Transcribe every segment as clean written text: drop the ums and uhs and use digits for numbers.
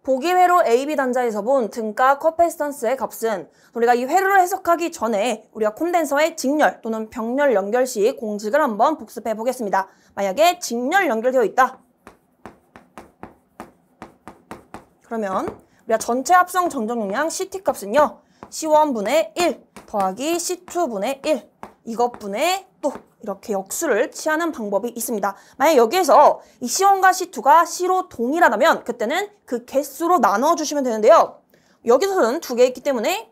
보기 회로 AB 단자에서 본 등가 커패시턴스의 값은 우리가 이 회로를 해석하기 전에 우리가 콘덴서의 직렬 또는 병렬 연결 시 공식을 한번 복습해 보겠습니다. 만약에 직렬 연결되어 있다. 그러면 우리가 전체 합성 정적 용량 CT 값은요. C1분의 1 더하기 C2분의 1 이것분의 또 이렇게 역수를 취하는 방법이 있습니다. 만약 여기에서 이 C1과 C2가 C로 동일하다면 그때는 그 개수로 나눠주시면 되는데요. 여기서는 두 개 있기 때문에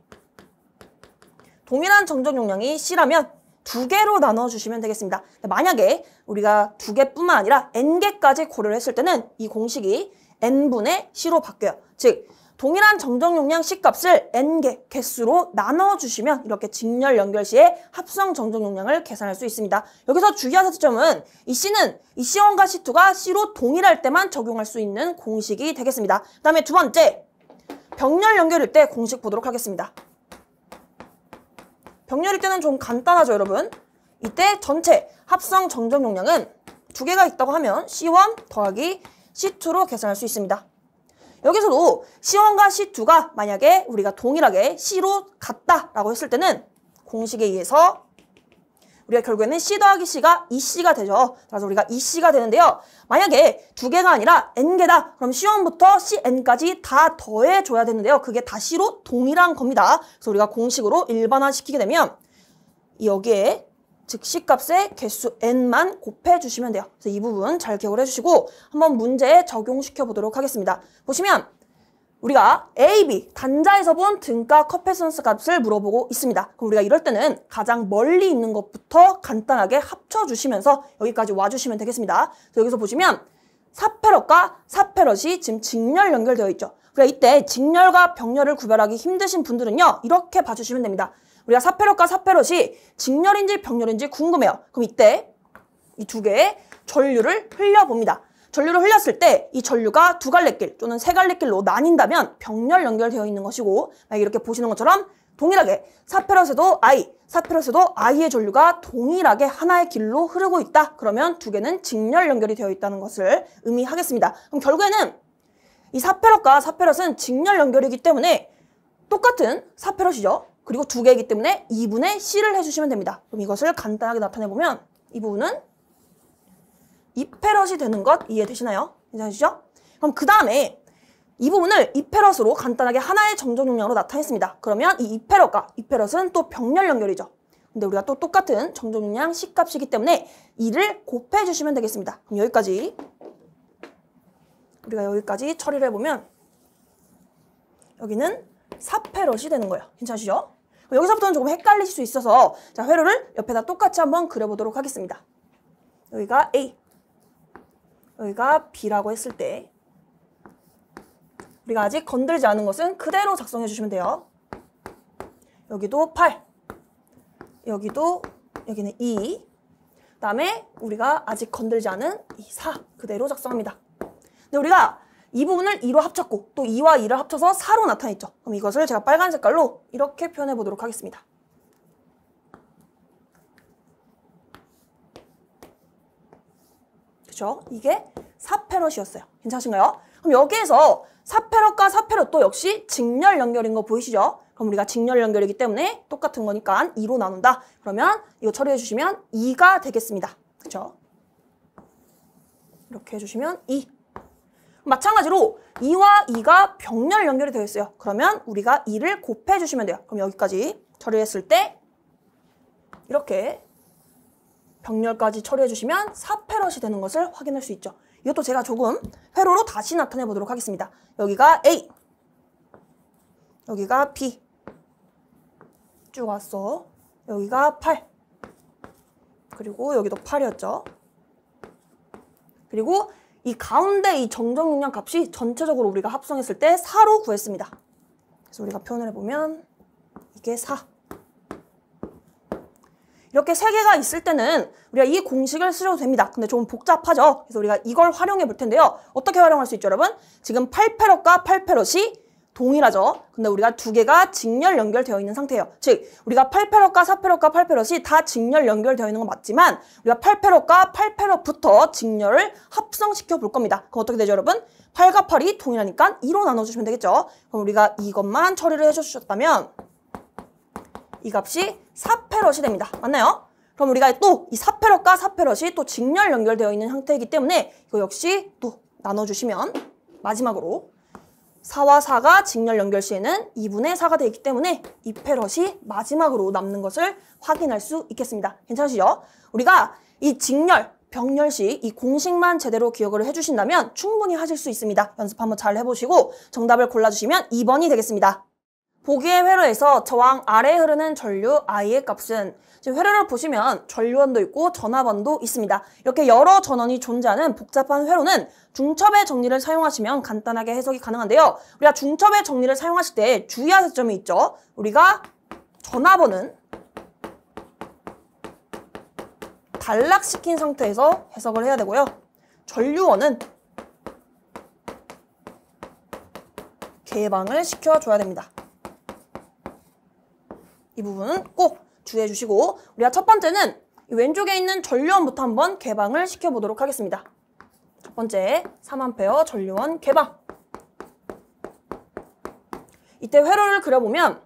동일한 정적 용량이 C라면 두 개로 나눠주시면 되겠습니다. 만약에 우리가 두 개뿐만 아니라 N개까지 고려를 했을 때는 이 공식이 N분의 C로 바뀌어요. 즉 동일한 정적 용량 C 값을 N개 개수로 나눠주시면 이렇게 직렬 연결 시에 합성 정적 용량을 계산할 수 있습니다. 여기서 주의하실 점은 이 C는 이 C1과 C2가 C로 동일할 때만 적용할 수 있는 공식이 되겠습니다. 그 다음에 두 번째, 병렬 연결일 때 공식 보도록 하겠습니다. 병렬일 때는 좀 간단하죠, 여러분? 이때 전체 합성 정적 용량은 두 개가 있다고 하면 C1 더하기 C2로 계산할 수 있습니다. 여기서도 C1과 C2가 만약에 우리가 동일하게 C로 같다라고 했을 때는 공식에 의해서 우리가 결국에는 C 더하기 C가 2C가 되죠. 그래서 우리가 2C가 되는데요. 만약에 두 개가 아니라 N개다. 그럼 C1부터 CN까지 다 더해줘야 되는데요. 그게 다 C로 동일한 겁니다. 그래서 우리가 공식으로 일반화시키게 되면 여기에 즉 C값의 개수 N만 곱해주시면 돼요. 그래서 이 부분 잘 기억을 해주시고 한번 문제에 적용시켜 보도록 하겠습니다. 보시면 우리가 A, B 단자에서 본 등가 커패시턴스 값을 물어보고 있습니다. 그럼 우리가 이럴 때는 가장 멀리 있는 것부터 간단하게 합쳐주시면서 여기까지 와주시면 되겠습니다. 그래서 여기서 보시면 4패럿과 4패럿이 지금 직렬 연결되어 있죠. 그러니까 이때 직렬과 병렬을 구별하기 힘드신 분들은요. 이렇게 봐주시면 됩니다. 우리가 4패럿과 4패럿이 직렬인지 병렬인지 궁금해요. 그럼 이때 이 두 개의 전류를 흘려봅니다. 전류를 흘렸을 때 이 전류가 두 갈래길 또는 세 갈래길로 나뉜다면 병렬 연결되어 있는 것이고 만약에 이렇게 보시는 것처럼 동일하게 4패럿에도 I, 4패럿에도 I의 전류가 동일하게 하나의 길로 흐르고 있다. 그러면 두 개는 직렬 연결이 되어 있다는 것을 의미하겠습니다. 그럼 결국에는 이 4패럿과 4패럿은 직렬 연결이기 때문에 똑같은 4패럿이죠. 그리고 두 개이기 때문에 2분의 C를 해주시면 됩니다. 그럼 이것을 간단하게 나타내보면 이 부분은 2패럿이 되는 것 이해되시나요? 괜찮으시죠? 그럼 그 다음에 이 부분을 2패럿으로 간단하게 하나의 정적 용량으로 나타냈습니다. 그러면 이 2패럿은 또 병렬 연결이죠. 근데 우리가 또 똑같은 정적 용량 C값이기 때문에 2를 곱해주시면 되겠습니다. 그럼 우리가 여기까지 처리를 해보면 여기는 4패럿이 되는 거예요. 괜찮으시죠? 여기서부터는 조금 헷갈리실 수 있어서 자, 회로를 옆에다 똑같이 한번 그려보도록 하겠습니다. 여기가 A, 여기가 B라고 했을 때 우리가 아직 건들지 않은 것은 그대로 작성해 주시면 돼요. 여기도 8, 여기는 2, 그 다음에 우리가 아직 건들지 않은 이 4 그대로 작성합니다. 근데 우리가 이 부분을 2로 합쳤고 또 2와 2를 합쳐서 4로 나타냈죠. 그럼 이것을 제가 빨간 색깔로 이렇게 표현해 보도록 하겠습니다. 그렇죠? 이게 4패럿이었어요. 괜찮으신가요? 그럼 여기에서 4패럿과 4패럿도 역시 직렬 연결인 거 보이시죠? 그럼 우리가 직렬 연결이기 때문에 똑같은 거니까 2로 나눈다. 그러면 이거 처리해 주시면 2가 되겠습니다. 그렇죠? 이렇게 해주시면 2. 마찬가지로 2와 2가 병렬 연결이 되어 있어요. 그러면 우리가 2를 곱해주시면 돼요. 그럼 여기까지 처리했을 때 이렇게 병렬까지 처리해주시면 4패럿이 되는 것을 확인할 수 있죠. 이것도 제가 조금 회로로 다시 나타내 보도록 하겠습니다. 여기가 A, 여기가 B, 쭉 왔어. 여기가 8, 그리고 여기도 8이었죠. 그리고 이 가운데 이 정적 용량 값이 전체적으로 우리가 합성했을 때 4로 구했습니다. 그래서 우리가 표현을 해보면 이게 4. 이렇게 세 개가 있을 때는 우리가 이 공식을 쓰셔도 됩니다. 근데 좀 복잡하죠? 그래서 우리가 이걸 활용해 볼 텐데요. 어떻게 활용할 수 있죠, 여러분? 지금 8패럿과 8패럿이 동일하죠. 근데 우리가 두 개가 직렬 연결되어 있는 상태예요. 즉 우리가 8패럿과 4패럿과 8패럿이 다 직렬 연결되어 있는 건 맞지만 우리가 8패럿과 8패럿부터 직렬을 합성시켜 볼 겁니다. 그럼 어떻게 되죠, 여러분? 8과 8이 동일하니까 2로 나눠주시면 되겠죠. 그럼 우리가 이것만 처리를 해주셨다면 이 값이 4패럿이 됩니다. 맞나요? 그럼 우리가 또 이 4패럿과 4패럿이 또 직렬 연결되어 있는 형태이기 때문에 이거 역시 또 나눠주시면 마지막으로 4와 4가 직렬 연결 시에는 2분의 4가 되어 있기 때문에 이 패럿이 마지막으로 남는 것을 확인할 수 있겠습니다. 괜찮으시죠? 우리가 이 직렬, 병렬 시 이 공식만 제대로 기억을 해주신다면 충분히 하실 수 있습니다. 연습 한번 잘 해보시고 정답을 골라주시면 2번이 되겠습니다. 보기의 회로에서 저항 아래에 흐르는 전류 I의 값은, 지금 회로를 보시면 전류원도 있고 전압원도 있습니다. 이렇게 여러 전원이 존재하는 복잡한 회로는 중첩의 정리를 사용하시면 간단하게 해석이 가능한데요. 우리가 중첩의 정리를 사용하실 때 주의하실 점이 있죠. 우리가 전압원은 단락시킨 상태에서 해석을 해야 되고요. 전류원은 개방을 시켜줘야 됩니다. 이 부분은 꼭 주의해 주시고, 우리가 첫 번째는 왼쪽에 있는 전류원부터 한번 개방을 시켜보도록 하겠습니다. 첫 번째 3A 전류원 개방. 이때 회로를 그려보면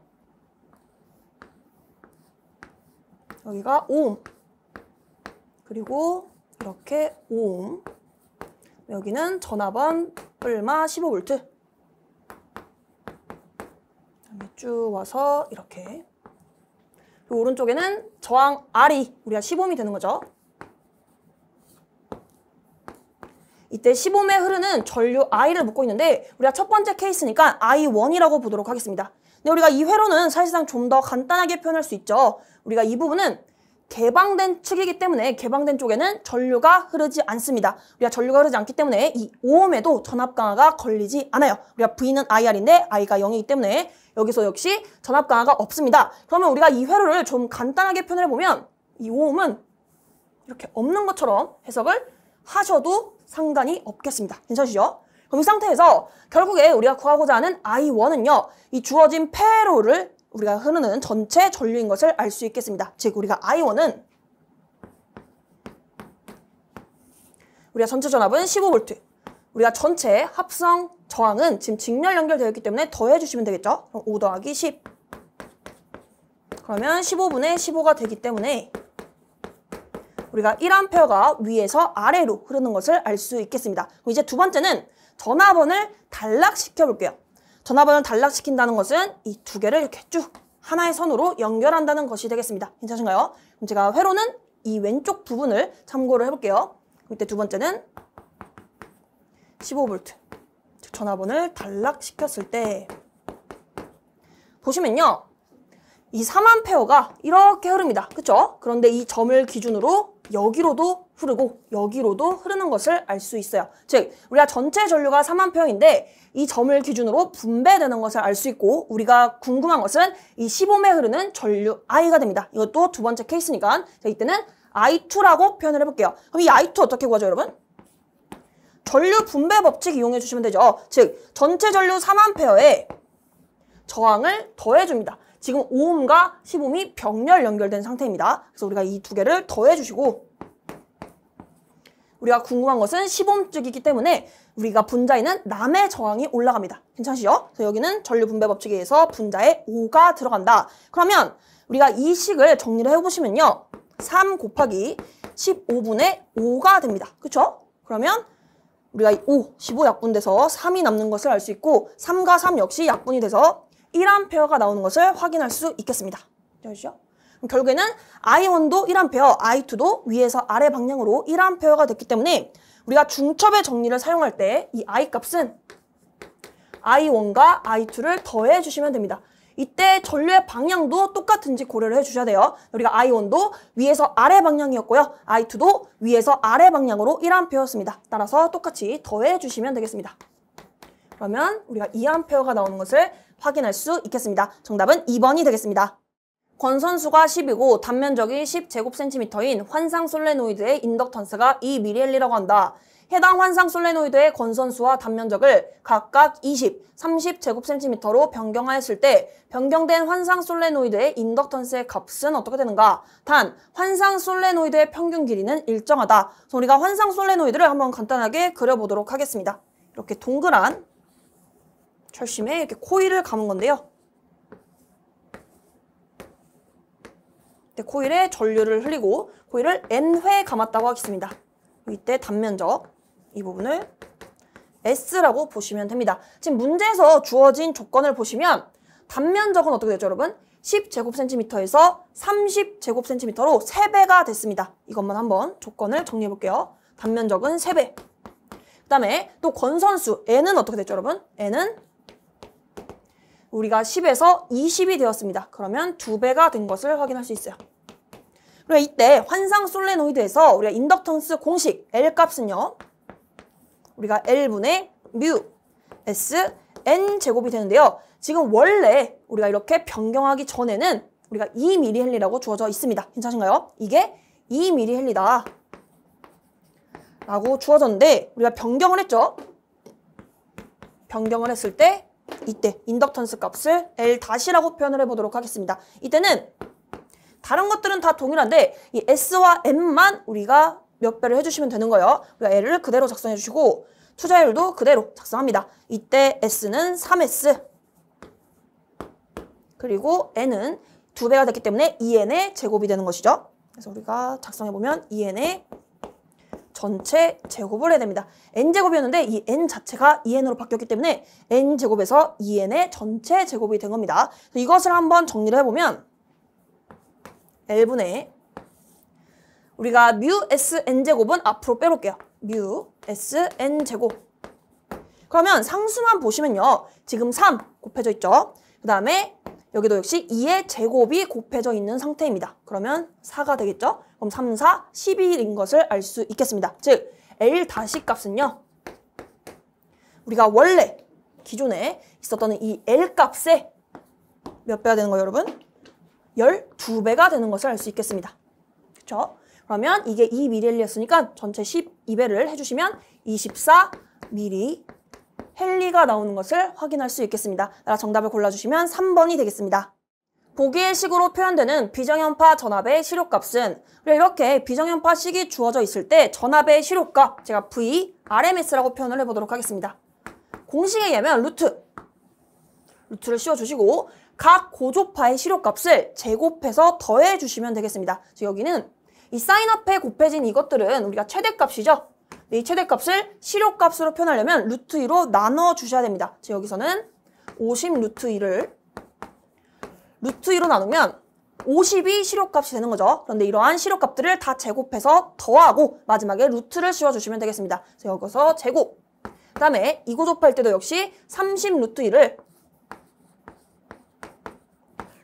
여기가 5옴, 그리고 이렇게 5옴, 여기는 전압원 뿔마 15V, 그다음에 쭉 와서 이렇게, 그리고 오른쪽에는 저항 R이 우리가 10옴이 되는 거죠. 이때 10옴에 흐르는 전류 I를 묻고 있는데 우리가 첫 번째 케이스니까 I1이라고 보도록 하겠습니다. 근데 우리가 이 회로는 사실상 좀 더 간단하게 표현할 수 있죠. 우리가 이 부분은 개방된 측이기 때문에 개방된 쪽에는 전류가 흐르지 않습니다. 우리가 전류가 흐르지 않기 때문에 이 5옴에도 전압 강화가 걸리지 않아요. 우리가 V는 IR인데 I가 0이기 때문에 여기서 역시 전압 강화가 없습니다. 그러면 우리가 이 회로를 좀 간단하게 표현해보면 이 5옴은 이렇게 없는 것처럼 해석을 하셔도 상관이 없겠습니다. 괜찮으시죠? 그럼 이 상태에서 결국에 우리가 구하고자 하는 I1은요, 이 주어진 회로를 우리가 흐르는 전체 전류인 것을 알 수 있겠습니다. 즉 우리가 I1은 우리가 전체 전압은 15V, 우리가 전체 합성 저항은 지금 직렬 연결되어 있기 때문에 더해주시면 되겠죠? 그럼 5 더하기 10, 그러면 15분의 15가 되기 때문에 우리가 1A가 위에서 아래로 흐르는 것을 알 수 있겠습니다. 그럼 이제 두 번째는 전압원을 단락시켜 볼게요. 전압원을 단락시킨다는 것은 이 두 개를 이렇게 쭉 하나의 선으로 연결한다는 것이 되겠습니다. 괜찮으신가요? 그럼 제가 회로는 이 왼쪽 부분을 참고를 해볼게요. 이때 두 번째는 15V, 즉 전압원을 단락시켰을 때 보시면요, 이 3A가 이렇게 흐릅니다. 그쵸? 그런데 이 점을 기준으로 여기로도 흐르고 여기로도 흐르는 것을 알 수 있어요. 즉 우리가 전체 전류가 3A인데 이 점을 기준으로 분배되는 것을 알 수 있고, 우리가 궁금한 것은 이 10옴에 흐르는 전류 I가 됩니다. 이것도 두 번째 케이스니까 이때는 I2라고 표현을 해볼게요. 그럼 이 I2 어떻게 구하죠, 여러분? 전류 분배 법칙 이용해 주시면 되죠. 즉 전체 전류 3A에 저항을 더해줍니다. 지금 5옴과 10옴이 병렬 연결된 상태입니다. 그래서 우리가 이 두 개를 더해주시고, 우리가 궁금한 것은 10옴쪽이기 때문에 우리가 분자에는 남의 저항이 올라갑니다. 괜찮으시죠? 그래서 여기는 전류 분배 법칙에 의해서 분자에 5가 들어간다. 그러면 우리가 이 식을 정리를 해보시면요, 3 곱하기 15분의 5가 됩니다. 그쵸? 그러면 우리가 15 약분돼서 3이 남는 것을 알 수 있고, 3과 3 역시 약분이 돼서 1A가 나오는 것을 확인할 수 있겠습니다. 되시죠? 그럼 결국에는 I1도 1A, I2도 위에서 아래 방향으로 1A가 됐기 때문에 우리가 중첩의 정리를 사용할 때 이 I 값은 I1과 I2를 더해 주시면 됩니다. 이때 전류의 방향도 똑같은지 고려를 해주셔야 돼요. 우리가 I1도 위에서 아래 방향이었고요, I2도 위에서 아래 방향으로 1A였습니다. 따라서 똑같이 더해 주시면 되겠습니다. 그러면 우리가 2A가 나오는 것을 확인할 수 있겠습니다. 정답은 2번이 되겠습니다. 권선수가 10이고 단면적이 10제곱cm인 환상 솔레노이드의 인덕턴스가 2mL이라고 한다. 해당 환상 솔레노이드의 건선수와 단면적을 각각 20, 30제곱센티미터로 변경하였을 때 변경된 환상 솔레노이드의 인덕턴스의 값은 어떻게 되는가? 단, 환상 솔레노이드의 평균 길이는 일정하다. 그래서 우리가 환상 솔레노이드를 한번 간단하게 그려보도록 하겠습니다. 이렇게 동그란 철심에 이렇게 코일을 감은 건데요. 코일에 전류를 흘리고 코일을 N회 감았다고 하겠습니다. 이때 단면적 이 부분을 S라고 보시면 됩니다. 지금 문제에서 주어진 조건을 보시면 단면적은 어떻게 되죠, 여러분? 10제곱센티미터에서 30제곱센티미터로 3배가 됐습니다. 이것만 한번 조건을 정리해 볼게요. 단면적은 3배. 그 다음에 또 건선수 N은 어떻게 됐죠, 여러분? N은 우리가 10에서 20이 되었습니다. 그러면 2배가 된 것을 확인할 수 있어요. 그리고 이때 환상 솔레노이드에서 우리가 인덕턴스 공식 L 값은요. 우리가 L분의 뮤 S N 제곱이 되는데요. 지금 원래 우리가 이렇게 변경하기 전에는 우리가 2mH라고 주어져 있습니다. 괜찮으신가요? 이게 2mH다 라고 주어졌는데 우리가 변경을 했죠. 변경을 했을 때 이때 인덕턴스 값을 L-라고 표현을 해보도록 하겠습니다. 이때는 다른 것들은 다 동일한데 이 S와 M만 우리가 몇 배를 해주시면 되는 거예요. 우리가 L을 그대로 작성해 주시고 투자율도 그대로 작성합니다. 이때 S는 3S 그리고 N은 2배가 됐기 때문에 2N의 제곱이 되는 것이죠. 그래서 우리가 작성해보면 2N의 전체 제곱을 해야 됩니다. N제곱이었는데 이 N 자체가 2N으로 바뀌었기 때문에 N제곱에서 2N의 전체 제곱이 된 겁니다. 이것을 한번 정리를 해보면 L분의 우리가 뮤 S N제곱은 앞으로 빼볼게요. 뮤 S N제곱. 그러면 상수만 보시면요. 지금 3 곱해져 있죠. 그 다음에 여기도 역시 2의 제곱이 곱해져 있는 상태입니다. 그러면 4가 되겠죠? 그럼 3, 4, 11인 것을 알 수 있겠습니다. 즉, L 다시 값은요. 우리가 원래 기존에 있었던 이 L 값에 몇 배가 되는 거예요, 여러분? 12배가 되는 것을 알 수 있겠습니다. 그렇죠? 그러면 이게 2mH였으니까 전체 12배를 해주시면 24mH가 나오는 것을 확인할 수 있겠습니다. 따라 정답을 골라주시면 3번이 되겠습니다. 보기의 식으로 표현되는 비정연파 전압의 실효값은 이렇게 비정연파식이 주어져 있을 때 전압의 실효값 제가 V, RMS라고 표현을 해보도록 하겠습니다. 공식에 의하면 루트를 씌워주시고 각 고조파의 실효값을 제곱해서 더해주시면 되겠습니다. 여기는 이 사인 앞에 곱해진 이것들은 우리가 최대값이죠. 이 최대값을 실효값으로 표현하려면 루트 2로 나눠주셔야 됩니다. 여기서는 50 루트 2를 루트 2로 나누면 50이 실효값이 되는 거죠. 그런데 이러한 실효값들을 다 제곱해서 더하고 마지막에 루트를 씌워주시면 되겠습니다. 그래서 여기서 제곱. 그 다음에 이 고조파일 때도 역시 30 루트 2를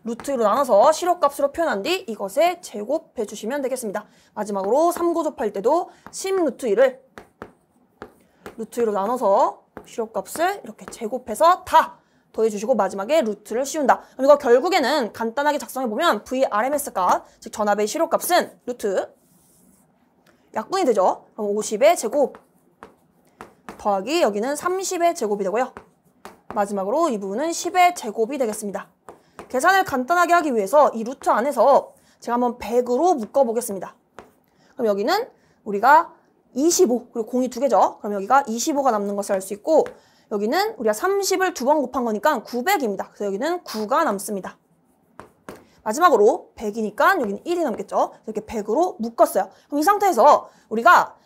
루트 2로 나눠서 실효값으로 표현한 뒤 이것에 제곱해 주시면 되겠습니다. 마지막으로 3고조파일 때도 10 루트 2를 루트 2로 나눠서 실효값을 이렇게 제곱해서 다 더해주시고 마지막에 루트를 씌운다. 그럼 이거 결국에는 간단하게 작성해보면 VRMS 값, 즉 전압의 실효값은 루트 약분이 되죠. 그럼 50의 제곱 더하기 여기는 30의 제곱이 되고요. 마지막으로 이 부분은 10의 제곱이 되겠습니다. 계산을 간단하게 하기 위해서 이 루트 안에서 제가 한번 100으로 묶어보겠습니다. 그럼 여기는 우리가 25, 그리고 공이 2개죠. 그럼 여기가 25가 남는 것을 알 수 있고 여기는 우리가 30을 2번 곱한 거니까 900입니다. 그래서 여기는 9가 남습니다. 마지막으로 100이니까 여기는 1이 남겠죠. 이렇게 100으로 묶었어요. 그럼 이 상태에서 우리가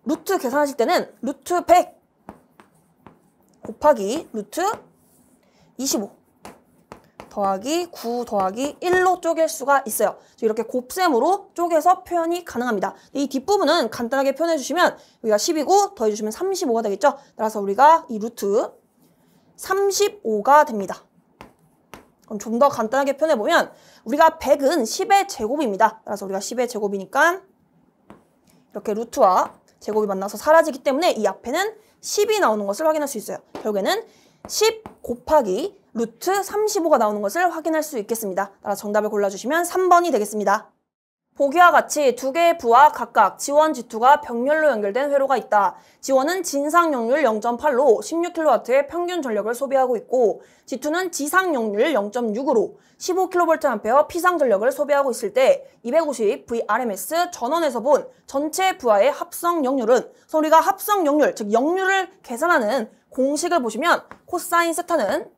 루트 계산하실 때는 루트 100 곱하기 루트 25 더하기 9 더하기 1로 쪼갤 수가 있어요. 이렇게 곱셈으로 쪼개서 표현이 가능합니다. 이 뒷부분은 간단하게 표현해 주시면 여기가 10이고 더해주시면 35가 되겠죠. 따라서 우리가 이 루트 35가 됩니다. 그럼 좀 더 간단하게 표현해보면 우리가 100은 10의 제곱입니다. 따라서 우리가 10의 제곱이니까 이렇게 루트와 제곱이 만나서 사라지기 때문에 이 앞에는 10이 나오는 것을 확인할 수 있어요. 결국에는 10 곱하기 루트 35가 나오는 것을 확인할 수 있겠습니다. 따라 정답을 골라주시면 3번이 되겠습니다. 보기와 같이 두 개의 부와 각각 G1, G2가 병렬로 연결된 회로가 있다. G1은 진상용률 0.8로 16kW의 평균 전력을 소비하고 있고 G2는 지상용률 0.6으로 15kVA 피상 전력을 소비하고 있을 때 250 VRMS 전원에서 본 전체 부하의 합성 역률은 우리가 합성 역률, 즉 역률을 계산하는 공식을 보시면 코사인 세타는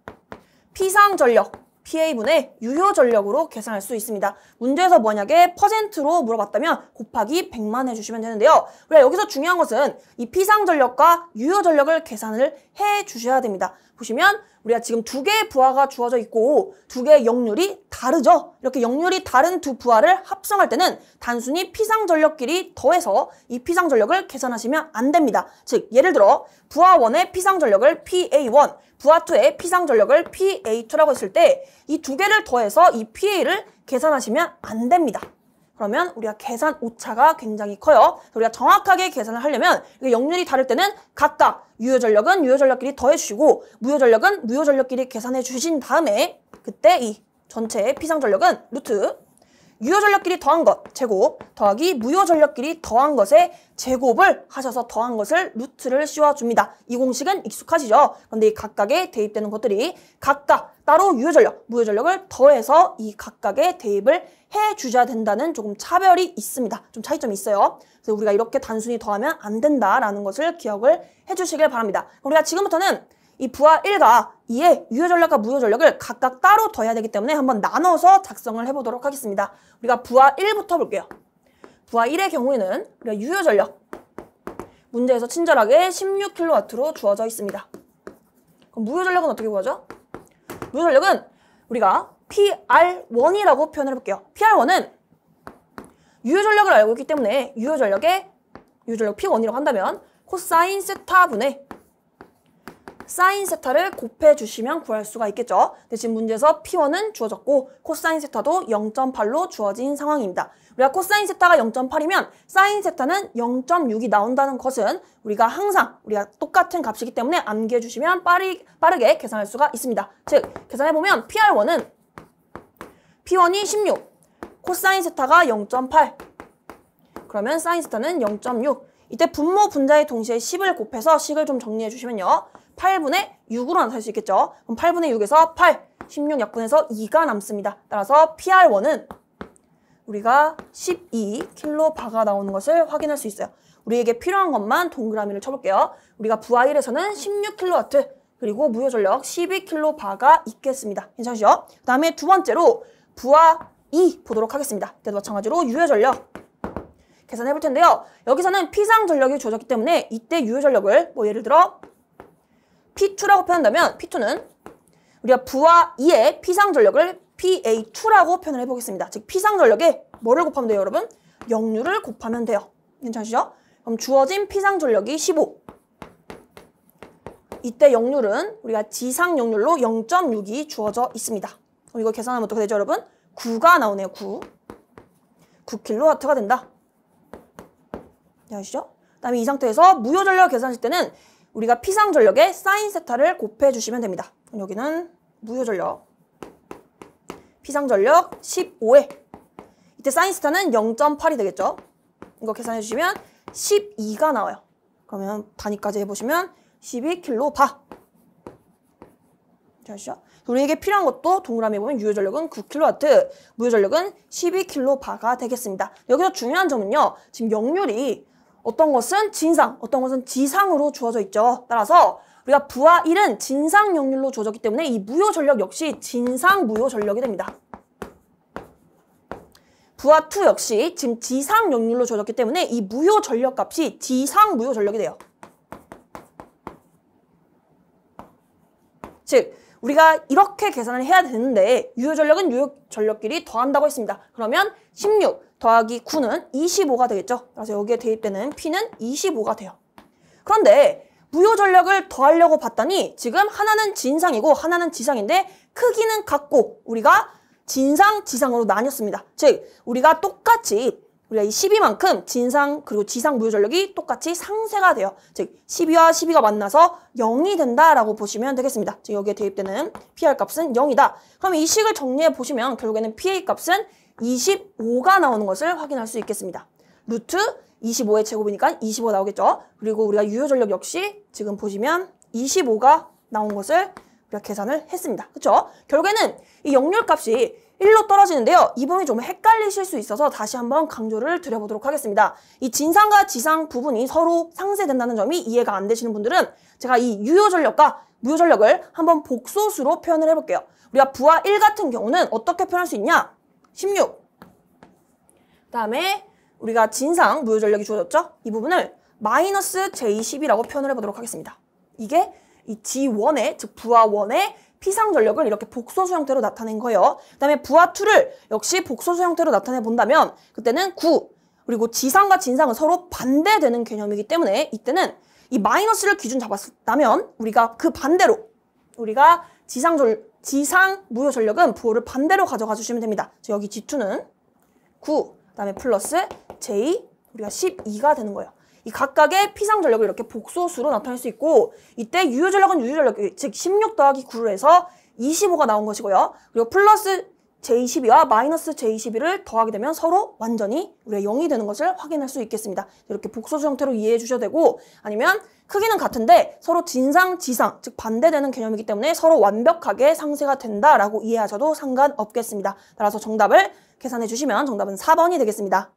피상 전력 PA분의 유효 전력으로 계산할 수 있습니다. 문제에서 만약에 퍼센트로 물어봤다면 곱하기 100만 해주시면 되는데요. 우리가 여기서 중요한 것은 이 피상 전력과 유효 전력을 계산을 해주셔야 됩니다. 보시면 우리가 지금 두 개의 부하가 주어져 있고 두 개의 역률이 다르죠. 이렇게 역률이 다른 두 부하를 합성할 때는 단순히 피상 전력끼리 더해서 이 피상 전력을 계산하시면 안 됩니다. 즉 예를 들어 부하 1의 피상 전력을 PA1, 부하 2의 피상 전력을 PA2라고 했을 때 이 두 개를 더해서 이 PA를 계산하시면 안 됩니다. 그러면 우리가 계산 오차가 굉장히 커요. 우리가 정확하게 계산을 하려면 역률이 다를 때는 각각 유효전력은 유효전력끼리 더해주시고 무효전력은 무효전력끼리 계산해 주신 다음에 그때 이 전체의 피상전력은 루트 유효전력끼리 더한 것 제곱 더하기 무효전력끼리 더한 것의 제곱을 하셔서 더한 것을 루트를 씌워줍니다. 이 공식은 익숙하시죠? 그런데 이 각각에 대입되는 것들이 각각 따로 유효전력, 무효전력을 더해서 이 각각에 대입을 해주셔야 된다는 조금 차별이 있습니다. 좀 차이점이 있어요. 그래서 우리가 이렇게 단순히 더하면 안 된다라는 것을 기억을 해주시길 바랍니다. 우리가 지금부터는 이 부하 1과 2의 유효전력과 무효전력을 각각 따로 더해야 되기 때문에 한번 나눠서 작성을 해보도록 하겠습니다. 우리가 부하 1부터 볼게요. 부하 1의 경우에는 우리가 유효전력 문제에서 친절하게 16kW로 주어져 있습니다. 그럼 무효전력은 어떻게 구하죠? 무효전력은 우리가 PR1이라고 표현을 해볼게요. PR1은 유효전력을 알고 있기 때문에 유효전력 P1이라고 한다면 코사인 세타분의 사인 세타를 곱해주시면 구할 수가 있겠죠. 근데 지금 문제에서 P1은 주어졌고 코사인 세타도 0.8로 주어진 상황입니다. 우리가 코사인 세타가 0.8이면 사인 세타는 0.6이 나온다는 것은 우리가 항상 우리가 똑같은 값이기 때문에 암기해 주시면 빠르게 계산할 수가 있습니다. 즉 계산해보면 PR1은 P1이 16, 코사인 세타가 0.8, 그러면 사인 세타는 0.6. 이때 분모 분자의 동시에 10을 곱해서 식을 좀 정리해 주시면요. 8분의 6으로 나타낼 수 있겠죠. 그럼 8분의 6에서 8, 16 약분해서 2가 남습니다. 따라서 PR1은 우리가 12kB가 나오는 것을 확인할 수 있어요. 우리에게 필요한 것만 동그라미를 쳐볼게요. 우리가 부하 1에서는 16kW 그리고 무효전력 12kB가 있겠습니다. 괜찮으시죠? 그 다음에 두 번째로 부하 2 보도록 하겠습니다. 이때도 마찬가지로 유효전력 계산해 볼 텐데요. 여기서는 피상 전력이 주어졌기 때문에 이때 유효전력을 뭐 예를 들어 P2라고 표현한다면 P2는 우리가 부하 2의 피상 전력을 PA2라고 표현을 해보겠습니다. 즉 피상 전력에 뭐를 곱하면 돼요, 여러분? 역률을 곱하면 돼요. 괜찮으시죠? 그럼 주어진 피상 전력이 15. 이때 역률은 우리가 지상 역률로 0.6이 주어져 있습니다. 그럼 이거 계산하면 어떻게 되죠, 여러분? 9가 나오네요. 9kW가 된다. 아시죠? 그 다음에 이 상태에서 무효전력 계산하실 때는 우리가 피상 전력에 사인 세타를 곱해주시면 됩니다. 그럼 여기는 무효전력 피상 전력 15에 이때 사인 세타는 0.8이 되겠죠? 이거 계산해 주시면 12가 나와요. 그러면 단위까지 해보시면 12kBA. 아시죠? 우리에게 필요한 것도 동그라미 보면 유효전력은 9kW, 무효전력은 12kB가 되겠습니다. 여기서 중요한 점은요. 지금 역률이 어떤 것은 진상, 어떤 것은 지상으로 주어져 있죠. 따라서 우리가 부하 1은 진상 역률로 주어졌기 때문에 이 무효전력 역시 진상 무효전력이 됩니다. 부하 2 역시 지금 지상 역률로 주어졌기 때문에 이 무효전력 값이 지상 무효전력이 돼요. 즉 우리가 이렇게 계산을 해야 되는데 유효전력은 유효전력끼리 더한다고 했습니다. 그러면 16 더하기 9는 25가 되겠죠. 그래서 여기에 대입되는 P는 25가 돼요. 그런데 무효전력을 더하려고 봤더니 지금 하나는 진상이고 하나는 지상인데 크기는 같고 우리가 진상, 지상으로 나뉘었습니다. 즉 우리가 똑같이 우리가 이 12만큼 진상 그리고 지상 무효전력이 똑같이 상쇄가 돼요. 즉 12와 12가 만나서 0이 된다라고 보시면 되겠습니다. 즉 여기에 대입되는 PR 값은 0이다. 그럼 이 식을 정리해 보시면 결국에는 PA 값은 25가 나오는 것을 확인할 수 있겠습니다. 루트 25의 제곱이니까 25 나오겠죠. 그리고 우리가 유효전력 역시 지금 보시면 25가 나온 것을 우리가 계산을 했습니다. 그렇죠? 결국에는 이 역률값이 1로 떨어지는데요. 이 부분이 좀 헷갈리실 수 있어서 다시 한번 강조를 드려보도록 하겠습니다. 이 진상과 지상 부분이 서로 상쇄된다는 점이 이해가 안 되시는 분들은 제가 이 유효전력과 무효전력을 한번 복소수로 표현을 해볼게요. 우리가 부하 1 같은 경우는 어떻게 표현할 수 있냐? 16. 그 다음에 우리가 진상 무효전력이 주어졌죠? 이 부분을 마이너스 J10이라고 표현을 해보도록 하겠습니다. 이게 이 G1의, 즉 부하 1의 피상전력을 이렇게 복소수 형태로 나타낸 거예요. 그 다음에 부하 2를 역시 복소수 형태로 나타내 본다면 그때는 9, 그리고 지상과 진상은 서로 반대되는 개념이기 때문에 이때는 이 마이너스를 기준 잡았다면 우리가 그 반대로 우리가 지상 무효전력은 부호를 반대로 가져가 주시면 됩니다. 여기 G2는 9, 그 다음에 플러스 J, 우리가 12가 되는 거예요. 이 각각의 피상전력을 이렇게 복소수로 나타낼 수 있고 이때 유효전력은 유효전력, 즉 16 더하기 9를 해서 25가 나온 것이고요. 그리고 플러스 J12와 마이너스 J12를 더하게 되면 서로 완전히 우리가 0이 되는 것을 확인할 수 있겠습니다. 이렇게 복소수 형태로 이해해 주셔도 되고 아니면 크기는 같은데 서로 진상, 지상, 즉 반대되는 개념이기 때문에 서로 완벽하게 상쇄가 된다라고 이해하셔도 상관없겠습니다. 따라서 정답을 계산해 주시면 정답은 4번이 되겠습니다.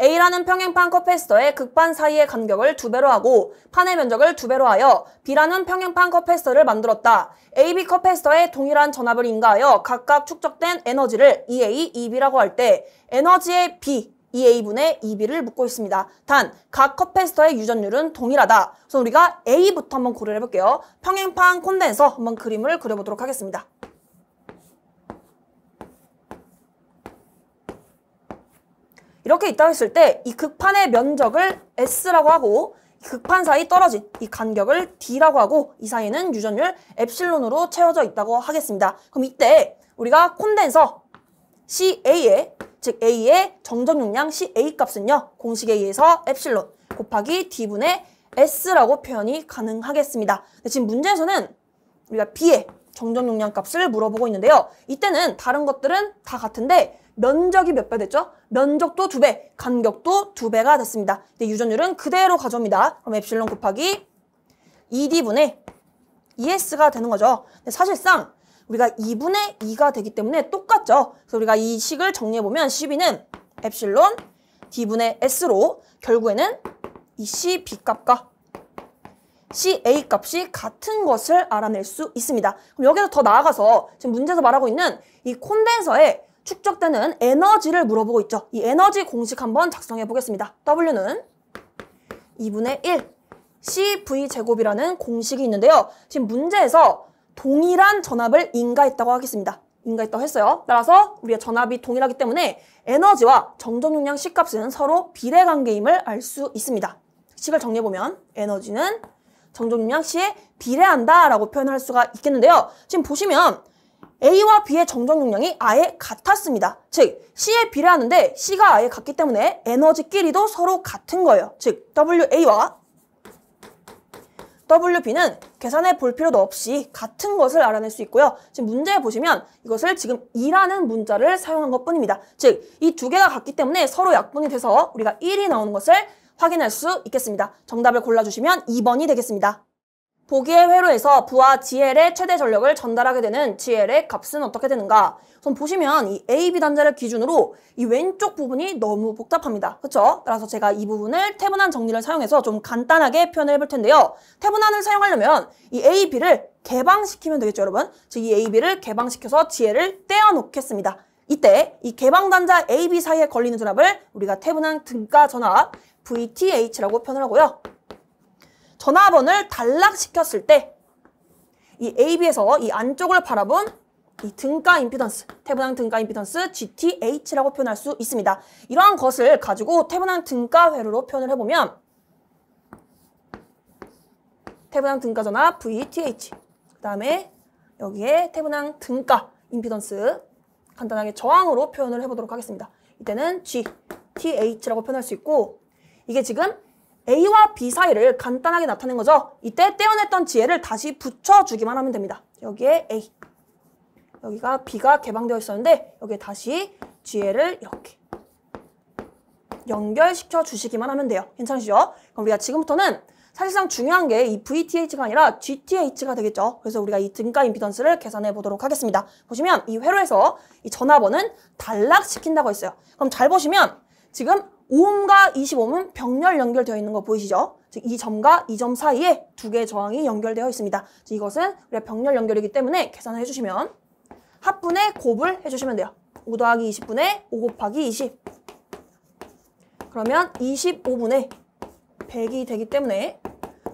A라는 평행판 커패시터의 극판 사이의 간격을 2배로 하고 판의 면적을 2배로 하여 B라는 평행판 커패시터를 만들었다. AB 커패시터에 동일한 전압을 인가하여 각각 축적된 에너지를 EA, EB라고 할 때 에너지의 B, EA분의 EB를 묻고 있습니다. 단, 각 커패시터의 유전율은 동일하다. 그래서 우리가 A부터 한번 고려를 해볼게요. 평행판 콘덴서 한번 그림을 그려보도록 하겠습니다. 이렇게 있다고 했을 때 이 극판의 면적을 S라고 하고 극판 사이 떨어진 이 간격을 D라고 하고 이 사이에는 유전율 엡실론으로 채워져 있다고 하겠습니다. 그럼 이때 우리가 콘덴서 CA의 즉 A의 정적 용량 CA 값은요. 공식에 의해서 엡실론 곱하기 D분의 S라고 표현이 가능하겠습니다. 근데 지금 문제에서는 우리가 B의 정적 용량 값을 물어보고 있는데요. 이때는 다른 것들은 다 같은데 면적이 몇 배 됐죠? 면적도 2배, 간격도 2배가 됐습니다. 근데 유전율은 그대로 가져옵니다. 그럼 엡실론 곱하기 2D분의 ES가 되는 거죠. 근데 사실상 우리가 2분의 2가 되기 때문에 똑같죠. 그래서 우리가 이 식을 정리해보면 CB는 엡실론 D분의 S로 결국에는 이 CB 값과 CA 값이 같은 것을 알아낼 수 있습니다. 그럼 여기서 더 나아가서 지금 문제에서 말하고 있는 이 콘덴서에 축적되는 에너지를 물어보고 있죠. 이 에너지 공식 한번 작성해 보겠습니다. W는 2분의 1 CV제곱이라는 공식이 있는데요. 지금 문제에서 동일한 전압을 인가했다고 하겠습니다. 인가했다고 했어요. 따라서 우리가 전압이 동일하기 때문에 에너지와 정적 용량 C값은 서로 비례관계임을 알 수 있습니다. 식을 정리해보면 에너지는 정적 용량 C에 비례한다 라고 표현할 수가 있겠는데요. 지금 보시면 A와 B의 정적 용량이 아예 같았습니다. 즉 C에 비례하는데 C가 아예 같기 때문에 에너지끼리도 서로 같은 거예요. 즉 WA와 WB는 계산해 볼 필요도 없이 같은 것을 알아낼 수 있고요. 지금 문제에 보시면 이것을 지금 2라는 문자를 사용한 것뿐입니다. 즉 이 두 개가 같기 때문에 서로 약분이 돼서 우리가 1이 나오는 것을 확인할 수 있겠습니다. 정답을 골라주시면 2번이 되겠습니다. 보기의 회로에서 부하 GL의 최대 전력을 전달하게 되는 GL의 값은 어떻게 되는가? 우선 보시면 이 AB 단자를 기준으로 이 왼쪽 부분이 너무 복잡합니다. 그렇죠? 따라서 제가 이 부분을 태분한 정리를 사용해서 좀 간단하게 표현을 해볼 텐데요. 태분한을 사용하려면 이 AB를 개방시키면 되겠죠, 여러분? 즉 이 AB를 개방시켜서 GL을 떼어놓겠습니다. 이때 이 개방 단자 AB 사이에 걸리는 전압을 우리가 태분한 등가 전압 VTH라고 표현을 하고요. 전압원을 단락시켰을 때 이 AB에서 이 안쪽을 바라본 이 등가 임피던스, 태분한 등가 임피던스 GTH라고 표현할 수 있습니다. 이러한 것을 가지고 태분한 등가 회로로 표현을 해보면 태분한 등가 전압 VTH 그 다음에 여기에 태분한 등가 임피던스 간단하게 저항으로 표현을 해보도록 하겠습니다. 이때는 GTH라고 표현할 수 있고 이게 지금 A와 B 사이를 간단하게 나타낸 거죠. 이때 떼어냈던 지혜를 다시 붙여주기만 하면 됩니다. 여기에 A, 여기가 B가 개방되어 있었는데 여기에 다시 GL을 이렇게 연결시켜 주시기만 하면 돼요. 괜찮으시죠? 그럼 우리가 지금부터는 사실상 중요한 게 이 VTH가 아니라 GTH가 되겠죠. 그래서 우리가 이 등가 임피던스를 계산해 보도록 하겠습니다. 보시면 이 회로에서 이 전압원은 단락시킨다고 했어요. 그럼 잘 보시면 지금 5옴과 20옴은 병렬 연결되어 있는 거 보이시죠? 즉 이 점과 이 점 사이에 두 개의 저항이 연결되어 있습니다. 즉 이것은 우리가 병렬 연결이기 때문에 계산을 해주시면 합분의 곱을 해주시면 돼요. 5 더하기 20분의 5 곱하기 20. 그러면 25분의 100이 되기 때문에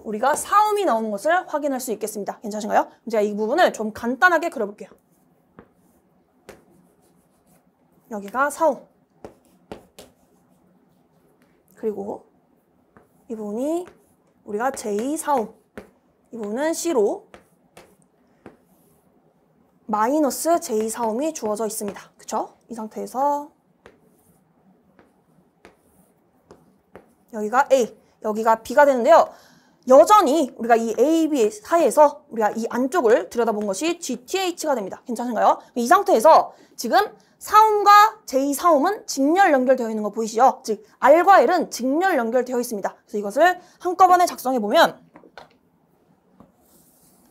우리가 4옴이 나오는 것을 확인할 수 있겠습니다. 괜찮으신가요? 제가 이 부분을 좀 간단하게 그려볼게요. 여기가 4옴. 그리고 이 부분이 우리가 j4옴. 이 부분은 C로 마이너스 j4옴이 주어져 있습니다. 그쵸? 이 상태에서 여기가 A, 여기가 B가 되는데요. 여전히 우리가 이 A, B 사이에서 우리가 이 안쪽을 들여다본 것이 GTH가 됩니다. 괜찮은가요? 이 상태에서 지금 4옴과 J4옴은 직렬 연결되어 있는 거 보이시죠? 즉 R과 L은 직렬 연결되어 있습니다. 그래서 이것을 한꺼번에 작성해보면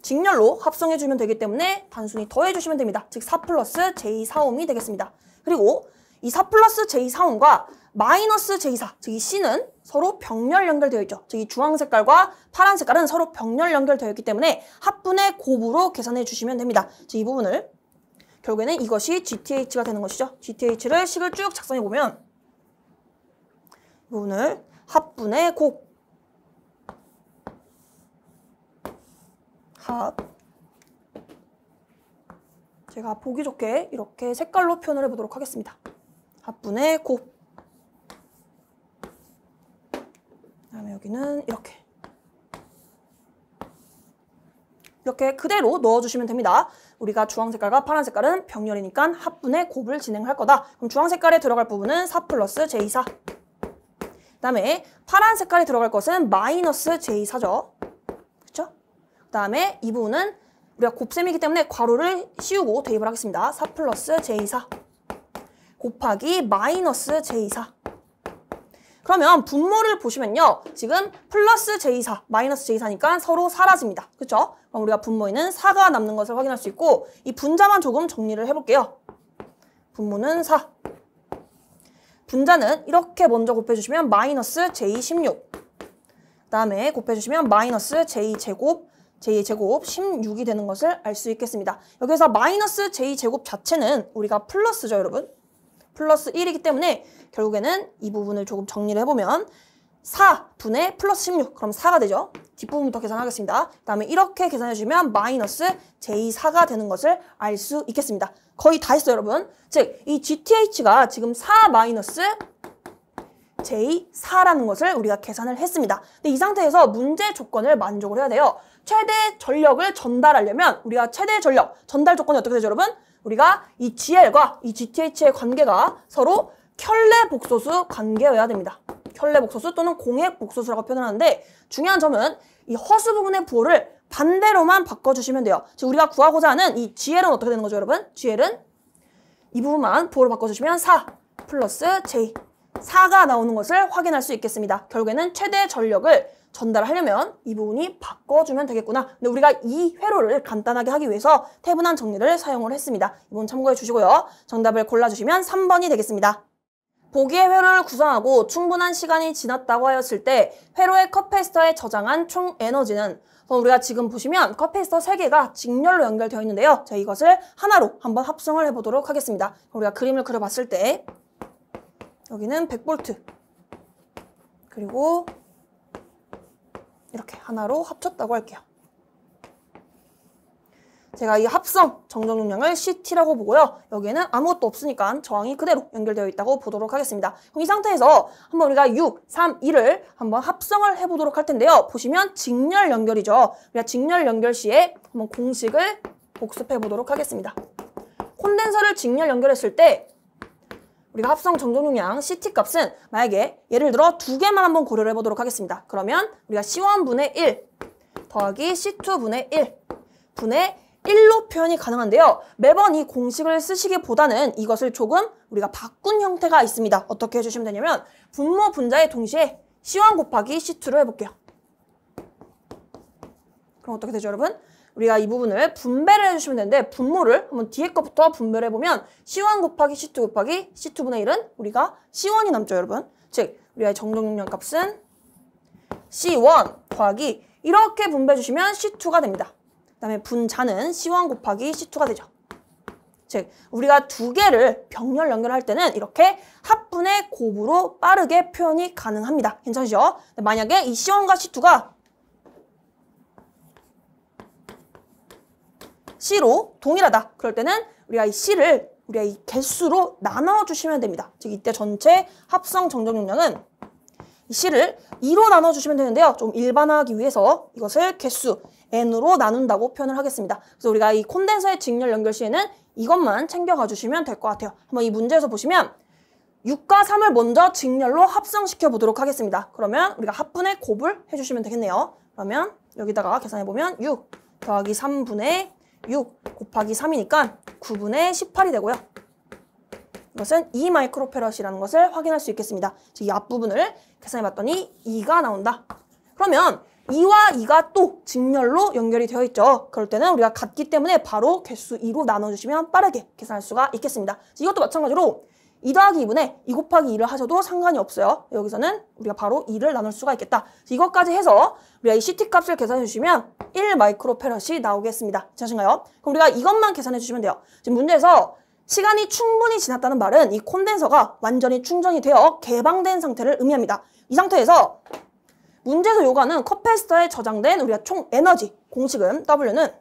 직렬로 합성해주면 되기 때문에 단순히 더해주시면 됩니다. 즉 4 플러스 J4옴이 되겠습니다. 그리고 이 4 플러스 J4옴과 마이너스 J4, 즉 이 C는 서로 병렬 연결되어 있죠. 즉 이 주황 색깔과 파란 색깔은 서로 병렬 연결되어 있기 때문에 합분의 곱으로 계산해 주시면 됩니다. 즉 이 부분을 결국에는 이것이 GTH가 되는 것이죠. GTH를 식을 쭉 작성해 보면 이 부분을 합분의 곱 합 제가 보기 좋게 이렇게 색깔로 표현을 해보도록 하겠습니다. 합분의 곱 그다음에 여기는 이렇게 그대로 넣어주시면 됩니다. 우리가 주황 색깔과 파란 색깔은 병렬이니까 합분의 곱을 진행할 거다. 그럼 주황 색깔에 들어갈 부분은 4 플러스 J4. 그 다음에 파란 색깔에 들어갈 것은 마이너스 J4죠. 그쵸? 그 다음에 이 부분은 우리가 곱셈이기 때문에 괄호를 씌우고 대입을 하겠습니다. 4 플러스 J4 곱하기 마이너스 J4. 그러면 분모를 보시면요. 지금 플러스 J4, 마이너스 J4니까 서로 사라집니다. 그렇죠? 그럼 우리가 분모에는 4가 남는 것을 확인할 수 있고 이 분자만 조금 정리를 해볼게요. 분모는 4. 분자는 이렇게 먼저 곱해주시면 마이너스 J16. 그 다음에 곱해주시면 마이너스 J제곱 16이 되는 것을 알 수 있겠습니다. 여기서 마이너스 J제곱 자체는 우리가 플러스죠, 여러분. 플러스 1이기 때문에 결국에는 이 부분을 조금 정리를 해보면 4분의 플러스 16, 그럼 4가 되죠. 뒷부분부터 계산하겠습니다. 그 다음에 이렇게 계산해주면 마이너스 J4가 되는 것을 알 수 있겠습니다. 거의 다 했어요, 여러분. 즉, 이 GTH가 지금 4 마이너스 J4라는 것을 우리가 계산을 했습니다. 근데 이 상태에서 문제 조건을 만족을 해야 돼요. 최대 전력을 전달하려면 우리가 최대 전력, 전달 조건이 어떻게 되죠, 여러분? 우리가 이 GL과 이 GTH의 관계가 서로 켤레 복소수 관계여야 됩니다. 켤레 복소수 또는 공액 복소수라고 표현하는데 중요한 점은 이 허수 부분의 부호를 반대로만 바꿔주시면 돼요. 즉 우리가 구하고자 하는 이 GL은 어떻게 되는 거죠, 여러분? GL은 이 부분만 부호를 바꿔주시면 4 플러스 J 4가 나오는 것을 확인할 수 있겠습니다. 결국에는 최대 전력을 전달하려면 이 부분이 바꿔주면 되겠구나. 근데 우리가 이 회로를 간단하게 하기 위해서 태분한 정리를 사용을 했습니다. 이 부분 참고해 주시고요. 정답을 골라주시면 3번이 되겠습니다. 보기의 회로를 구성하고 충분한 시간이 지났다고 하였을 때 회로의 컵패시터에 저장한 총 에너지는 우리가 지금 보시면 컵패시터 3개가 직렬로 연결되어 있는데요. 자, 이것을 하나로 한번 합성을 해보도록 하겠습니다. 우리가 그림을 그려봤을 때 여기는 100V 그리고 이렇게 하나로 합쳤다고 할게요. 제가 이 합성 정정 용량을 CT라고 보고요. 여기에는 아무것도 없으니까 저항이 그대로 연결되어 있다고 보도록 하겠습니다. 그럼 이 상태에서 한번 우리가 6, 3, 2를 한번 합성을 해보도록 할 텐데요. 보시면 직렬 연결이죠. 우리가 직렬 연결 시에 한번 공식을 복습해 보도록 하겠습니다. 콘덴서를 직렬 연결했을 때 우리가 합성 정정 용량 CT 값은 만약에 예를 들어 2개만 한번 고려를 해보도록 하겠습니다. 그러면 우리가 C1분의 1 더하기 C2분의 1 분의 1로 표현이 가능한데요. 매번 이 공식을 쓰시기보다는 이것을 조금 우리가 바꾼 형태가 있습니다. 어떻게 해주시면 되냐면 분모 분자에 동시에 C1 곱하기 C2로 해볼게요. 그럼 어떻게 되죠, 여러분? 우리가 이 부분을 분배를 해주시면 되는데 분모를 한번 뒤에 거부터 분배를 해보면 C1 곱하기 C2 곱하기 C2분의 1은 우리가 C1이 남죠, 여러분. 즉, 우리가 정정용량 값은 C1 더하기 이렇게 분배해 주시면 C2가 됩니다. 그 다음에 분자는 C1 곱하기 C2가 되죠. 즉, 우리가 두 개를 병렬 연결할 때는 이렇게 합분의 곱으로 빠르게 표현이 가능합니다. 괜찮으시죠? 만약에 이 C1과 C2가 C로 동일하다. 그럴 때는 우리가 이 C를 우리가 이 개수로 나눠주시면 됩니다. 즉, 이때 전체 합성 정정 용량은 이 C를 2로 나눠주시면 되는데요. 좀 일반화하기 위해서 이것을 개수 N으로 나눈다고 표현을 하겠습니다. 그래서 우리가 이 콘덴서의 직렬 연결 시에는 이것만 챙겨가 주시면 될 것 같아요. 한번 이 문제에서 보시면 6과 3을 먼저 직렬로 합성시켜 보도록 하겠습니다. 그러면 우리가 합분의 곱을 해주시면 되겠네요. 그러면 여기다가 계산해보면 6 더하기 3분의 6 곱하기 3이니까 9분의 18이 되고요. 이것은 2 마이크로페럿이라는 것을 확인할 수 있겠습니다. 즉, 이 앞부분을 계산해봤더니 2가 나온다. 그러면 2와 2가 또 직렬로 연결이 되어 있죠. 그럴 때는 우리가 같기 때문에 바로 개수 2로 나눠주시면 빠르게 계산할 수가 있겠습니다. 이것도 마찬가지로 2 더하기 2분의 2 곱하기 2를 하셔도 상관이 없어요. 여기서는 우리가 바로 2를 나눌 수가 있겠다. 이것까지 해서 우리가 이 CT 값을 계산해 주시면 1 마이크로페럿이 나오겠습니다. 괜찮으신가요? 그럼 우리가 이것만 계산해 주시면 돼요. 지금 문제에서 시간이 충분히 지났다는 말은 이 콘덴서가 완전히 충전이 되어 개방된 상태를 의미합니다. 이 상태에서 문제에서 요구하는 컵패스터에 저장된 우리가 총 에너지 공식은 W는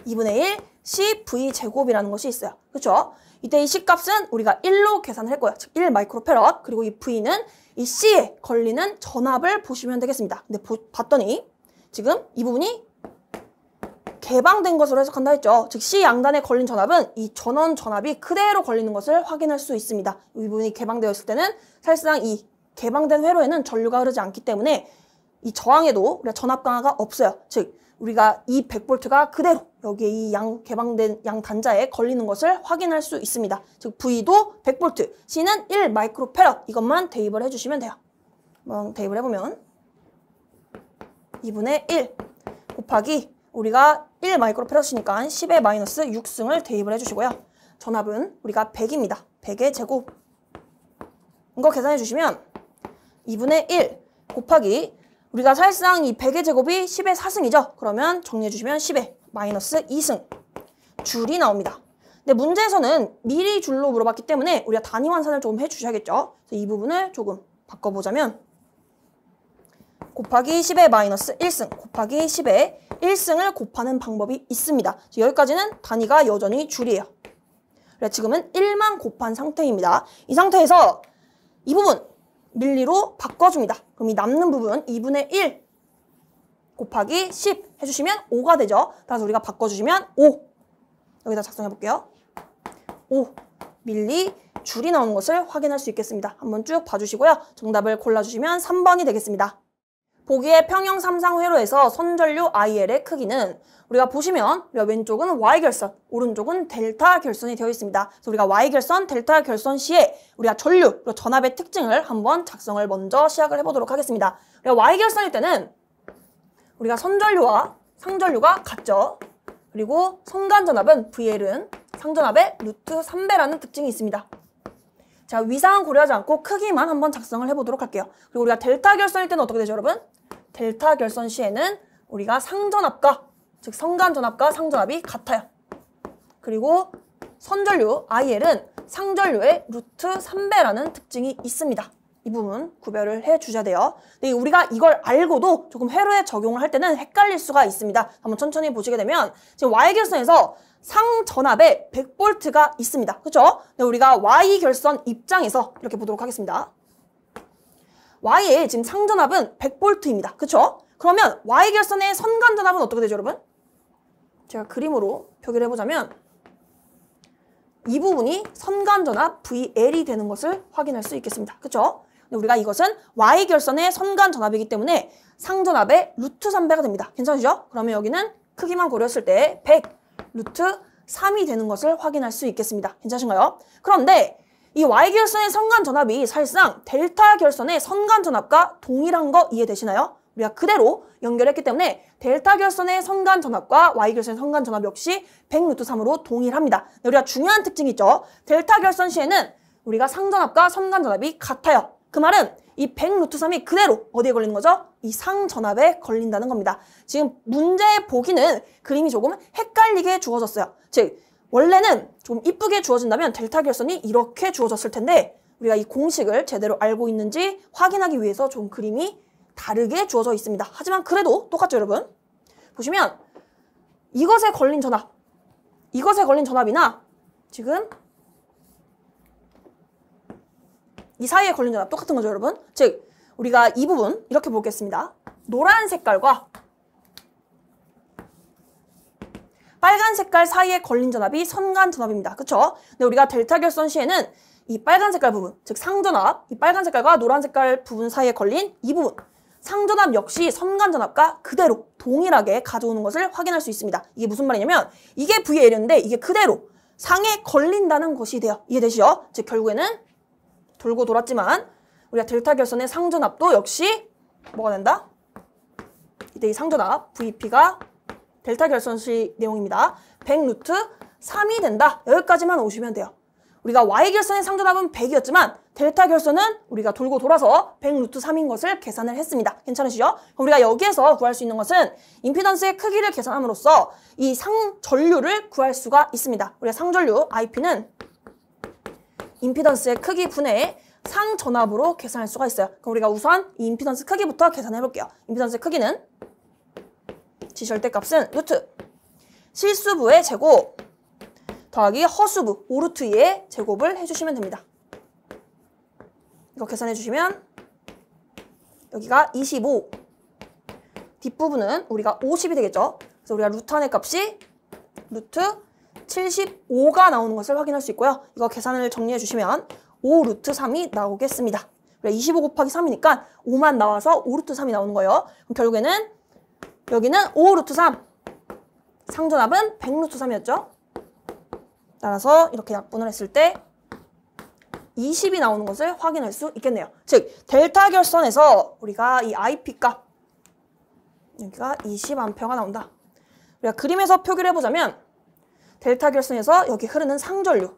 2분의 1 CV 제곱이라는 것이 있어요. 그렇죠? 이때 이 C 값은 우리가 1로 계산을 했고요. 즉 1 마이크로페럿. 그리고 이 V는 이 C에 걸리는 전압을 보시면 되겠습니다. 근데 봤더니 지금 이 부분이 개방된 것으로 해석한다 했죠. 즉 C 양단에 걸린 전압은 이 전원 전압이 그대로 걸리는 것을 확인할 수 있습니다. 이 부분이 개방되어 있을 때는 사실상 이 개방된 회로에는 전류가 흐르지 않기 때문에 이 저항에도 우리가 전압 강화가 없어요. 즉 우리가 이 100V가 그대로 여기에 이 개방된 양 단자에 걸리는 것을 확인할 수 있습니다. 즉 V도 100V, C는 1 마이크로페럿 이것만 대입을 해주시면 돼요. 한번 대입을 해보면 2분의 1 곱하기 우리가 1 마이크로페럿이니까 10의 마이너스 6승을 대입을 해주시고요. 전압은 우리가 100입니다. 100의 제곱 이거 계산해 주시면 2분의 1 곱하기 우리가 사실상 이 100의 제곱이 10의 4승이죠. 그러면 정리해 주시면 10의 마이너스 2승 줄이 나옵니다. 근데 문제에서는 미리 줄로 물어봤기 때문에 우리가 단위 환산을 조금 해주셔야겠죠. 그래서 이 부분을 조금 바꿔보자면 곱하기 10의 마이너스 1승 곱하기 10의 1승을 곱하는 방법이 있습니다. 여기까지는 단위가 여전히 줄이에요. 그래, 지금은 1만 곱한 상태입니다. 이 상태에서 이 부분 밀리로 바꿔줍니다. 그럼 이 남는 부분 2분의 1 곱하기 10 해주시면 5가 되죠. 따라서 우리가 바꿔주시면 5 여기다 작성해 볼게요. 5 밀리 줄이 나오는 것을 확인할 수 있겠습니다. 한번 쭉 봐주시고요. 정답을 골라주시면 3번이 되겠습니다. 보기의 평형 삼상 회로에서 선전류 IL의 크기는 우리가 보시면 우리가 왼쪽은 Y결선, 오른쪽은 델타 결선이 되어 있습니다. 그래서 우리가 Y결선, 델타 결선 시에 우리가 전류, 그리고 전압의 특징을 한번 작성을 먼저 시작을 해보도록 하겠습니다. 우리가 Y결선일 때는 우리가 선전류와 상전류가 같죠. 그리고 선간전압은 VL은 상전압의 루트 3배라는 특징이 있습니다. 자, 위상은 고려하지 않고 크기만 한번 작성을 해보도록 할게요. 그리고 우리가 델타 결선일 때는 어떻게 되죠, 여러분? 델타 결선 시에는 우리가 상전압과 즉 선간전압과 상전압이 같아요. 그리고 선전류 IL은 상전류의 루트 3배라는 특징이 있습니다. 이 부분 구별을 해주셔야 돼요. 근데 우리가 이걸 알고도 조금 회로에 적용을 할 때는 헷갈릴 수가 있습니다. 한번 천천히 보시게 되면 지금 Y결선에서 상전압에 100V가 있습니다. 그렇죠? 근데 우리가 Y결선 입장에서 이렇게 보도록 하겠습니다. Y의 지금 상전압은 100V입니다. 그렇죠? 그러면 Y결선의 선간전압은 어떻게 되죠, 여러분? 제가 그림으로 표기를 해보자면 이 부분이 선간전압 VL이 되는 것을 확인할 수 있겠습니다. 그렇죠? 근데 우리가 이것은 Y결선의 선간전압이기 때문에 상전압의 루트 3배가 됩니다. 괜찮으시죠? 그러면 여기는 크기만 고려했을 때 100 루트 3이 되는 것을 확인할 수 있겠습니다. 괜찮으신가요? 그런데 이 Y결선의 선간전압이 사실상 델타 결선의 선간전압과 동일한 거 이해되시나요? 우리가 그대로 연결했기 때문에 델타 결선의 선간전압과 Y결선의 선간전압 역시 100 루트 3으로 동일합니다. 우리가 중요한 특징이 있죠. 델타 결선 시에는 우리가 상전압과 선간전압이 같아요. 그 말은 이 100 루트 3이 그대로 어디에 걸리는 거죠? 이 상전압에 걸린다는 겁니다. 지금 문제 보기는 그림이 조금 헷갈리게 주어졌어요. 즉 원래는 좀 이쁘게 주어진다면 델타 결선이 이렇게 주어졌을 텐데 우리가 이 공식을 제대로 알고 있는지 확인하기 위해서 좀 그림이 다르게 주어져 있습니다. 하지만 그래도 똑같죠, 여러분? 보시면 이것에 걸린 전압이나 지금 이 사이에 걸린 전압 똑같은 거죠, 여러분? 즉 우리가 이 부분 이렇게 보겠습니다. 노란 색깔과 빨간 색깔 사이에 걸린 전압이 선간 전압입니다. 그쵸? 근데 우리가 델타 결선 시에는 이 빨간 색깔 부분, 즉 상전압, 이 빨간 색깔과 노란 색깔 부분 사이에 걸린 이 부분, 상전압 역시 선간 전압과 그대로 동일하게 가져오는 것을 확인할 수 있습니다. 이게 무슨 말이냐면 이게 VL인데 이게 그대로 상에 걸린다는 것이 돼요. 이해되시죠? 즉 결국에는 돌고 돌았지만 우리가 델타 결선의 상전압도 역시 뭐가 된다? 이때 이 상전압 VP가 델타 결선시 내용입니다. 100 루트 3이 된다. 여기까지만 오시면 돼요. 우리가 Y결선의 상전압은 100이었지만 델타 결선은 우리가 돌고 돌아서 100 루트 3인 것을 계산을 했습니다. 괜찮으시죠? 그럼 우리가 여기에서 구할 수 있는 것은 임피던스의 크기를 계산함으로써 이 상전류를 구할 수가 있습니다. 우리가 상전류 IP는 임피던스의 크기 분의 상전압으로 계산할 수가 있어요. 그럼 우리가 우선 이 임피던스 크기부터 계산해 볼게요. 임피던스 크기는 지절대값은 루트 실수부의 제곱 더하기 허수부 5루트 2의 제곱을 해주시면 됩니다. 이거 계산해 주시면 여기가 25 뒷부분은 우리가 50이 되겠죠. 그래서 우리가 루트 안의 값이 루트 75가 나오는 것을 확인할 수 있고요. 이거 계산을 정리해 주시면 5 루트 3이 나오겠습니다. 25 곱하기 3이니까 5만 나와서 5 루트 3이 나오는 거예요. 그럼 결국에는 여기는 5 루트 3, 상전압은 100 루트 3이었죠. 따라서 이렇게 약분을 했을 때 20이 나오는 것을 확인할 수 있겠네요. 즉 델타 결선에서 우리가 이 IP 값 여기가 20A가 나온다. 우리가 그림에서 표기를 해보자면 델타 결선에서 여기 흐르는 상전류가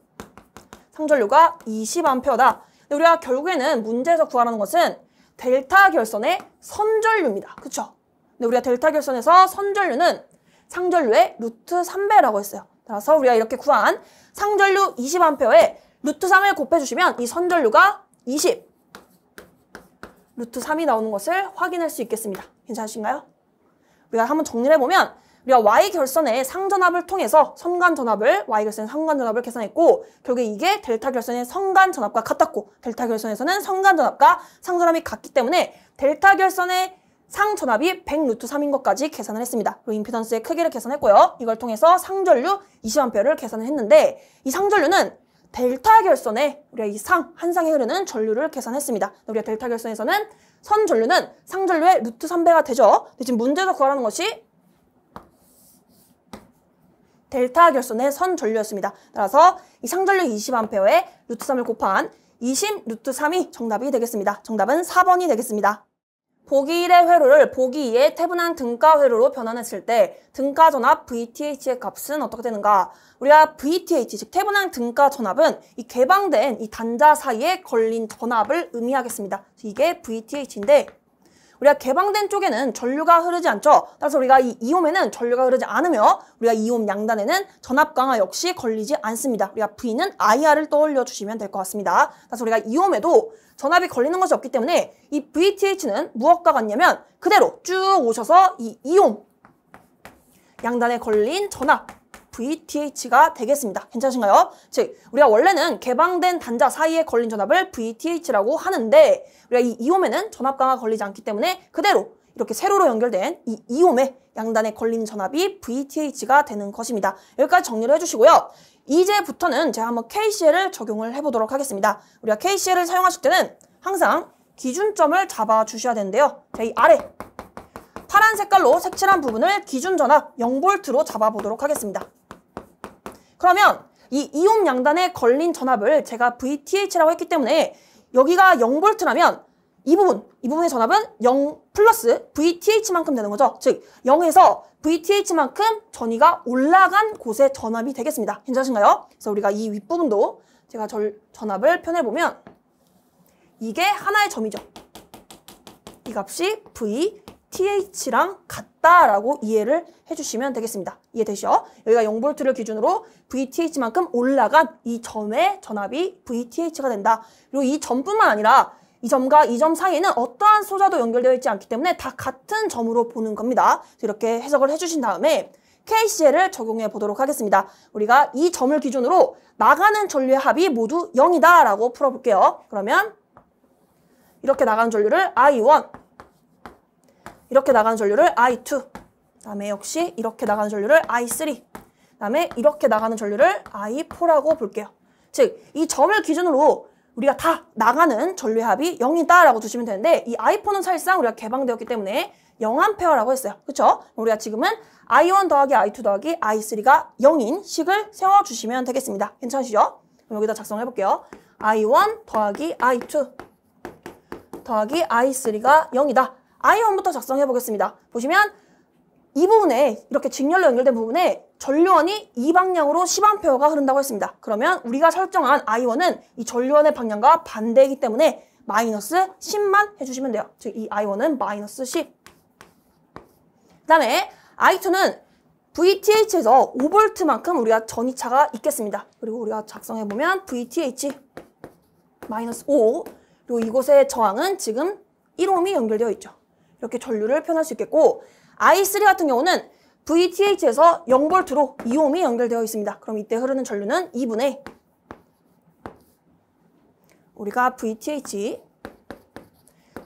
20A다. 우리가 결국에는 문제에서 구하라는 것은 델타 결선의 선전류입니다. 그쵸? 근데 우리가 델타 결선에서 선전류는 상전류의 루트 3배라고 했어요. 따라서 우리가 이렇게 구한 상전류 20A에 루트 3을 곱해주시면 이 선전류가 20 루트 3이 나오는 것을 확인할 수 있겠습니다. 괜찮으신가요? 우리가 한번 정리를 해보면 우리가 Y결선의 상전압을 통해서 선간전압을 Y결선의 상간전압을 계산했고 결국에 이게 델타 결선의 선간전압과 같았고 델타 결선에서는 선간전압과 상전압이 같기 때문에 델타 결선의 상전압이 100 루트 3인 것까지 계산을 했습니다. 그리고 임피던스의 크기를 계산했고요. 이걸 통해서 상전류 20A를 계산을 했는데 이 상전류는 델타 결선에 우리가 이 한 상에 흐르는 전류를 계산했습니다. 우리가 델타 결선에서는 선전류는 상전류의 루트 3배가 되죠. 근데 지금 문제에서 구하라는 것이 델타 결선의 선전류였습니다. 따라서 이 상전류 20A에 루트 3을 곱한 20 루트 3이 정답이 되겠습니다. 정답은 4번이 되겠습니다. 보기 1의 회로를 보기 2의 태분한 등가 회로로 변환했을 때 등가 전압 VTH의 값은 어떻게 되는가? 우리가 VTH, 즉 태분한 등가 전압은 이 개방된 이 단자 사이에 걸린 전압을 의미하겠습니다. 이게 VTH인데 우리가 개방된 쪽에는 전류가 흐르지 않죠. 따라서 우리가 이 이옴에는 전류가 흐르지 않으며 우리가 이옴 양단에는 전압 강화 역시 걸리지 않습니다. 우리가 V는 IR을 떠올려 주시면 될 것 같습니다. 따라서 우리가 이옴에도 전압이 걸리는 것이 없기 때문에 이 VTH는 무엇과 같냐면 그대로 쭉 오셔서 이 이옴 양단에 걸린 전압 VTH가 되겠습니다. 괜찮으신가요? 즉 우리가 원래는 개방된 단자 사이에 걸린 전압을 VTH라고 하는데 우리가 이 이옴에는 전압 강화 걸리지 않기 때문에 그대로 이렇게 세로로 연결된 이 이옴의 양단에 걸린 전압이 VTH가 되는 것입니다. 여기까지 정리를 해주시고요. 이제부터는 제가 한번 KCL을 적용을 해보도록 하겠습니다. 우리가 KCL을 사용하실 때는 항상 기준점을 잡아주셔야 되는데요. 이 아래 파란 색깔로 색칠한 부분을 기준 전압 0V로 잡아보도록 하겠습니다. 그러면 이 이온 양단에 걸린 전압을 제가 VTH라고 했기 때문에 여기가 0V라면 이 부분의 전압은 0 플러스 VTH만큼 되는 거죠. 즉 0에서 VTH만큼 전위가 올라간 곳의 전압이 되겠습니다. 괜찮으신가요? 그래서 우리가 이 윗부분도 제가 전압을 표현해보면 이게 하나의 점이죠. 이 값이 VTH랑 같다라고 이해를 해주시면 되겠습니다. 이해되시죠? 여기가 0V를 기준으로 VTH만큼 올라간 이 점의 전압이 VTH가 된다. 그리고 이 점뿐만 아니라 이 점과 이 점 사이에는 어떠한 소자도 연결되어 있지 않기 때문에 다 같은 점으로 보는 겁니다. 이렇게 해석을 해주신 다음에 KCL을 적용해 보도록 하겠습니다. 우리가 이 점을 기준으로 나가는 전류의 합이 모두 0이다 라고 풀어볼게요. 그러면 이렇게 나가는 전류를 I1, 이렇게 나가는 전류를 I2, 그 다음에 역시 이렇게 나가는 전류를 I3, 그 다음에 이렇게 나가는 전류를 I4라고 볼게요. 즉, 이 점을 기준으로 우리가 다 나가는 전류의 합이 0이다 라고 두시면 되는데 이 I4는 사실상 우리가 개방되었기 때문에 0A라고 했어요. 그쵸? 우리가 지금은 I1 더하기 I2 더하기 I3가 0인 식을 세워주시면 되겠습니다. 괜찮으시죠? 그럼 여기다 작성해 볼게요. I1 더하기 I2 더하기 I3가 0이다. I1부터 작성해 보겠습니다. 보시면 이 부분에 이렇게 직렬로 연결된 부분에 전류원이 이 방향으로 10A가 흐른다고 했습니다. 그러면 우리가 설정한 I1은 이 전류원의 방향과 반대이기 때문에 마이너스 10만 해주시면 돼요. 즉 이 I1은 마이너스 10. 그 다음에 I2는 VTH에서 5V만큼 우리가 전이차가 있겠습니다. 그리고 우리가 작성해보면 VTH 마이너스 5 그리고 이곳의 저항은 지금 1옴이 연결되어 있죠. 이렇게 전류를 표현할 수 있겠고 I3 같은 경우는 VTH에서 0V로 2옴이 연결되어 있습니다. 그럼 이때 흐르는 전류는 2분의 우리가 VTH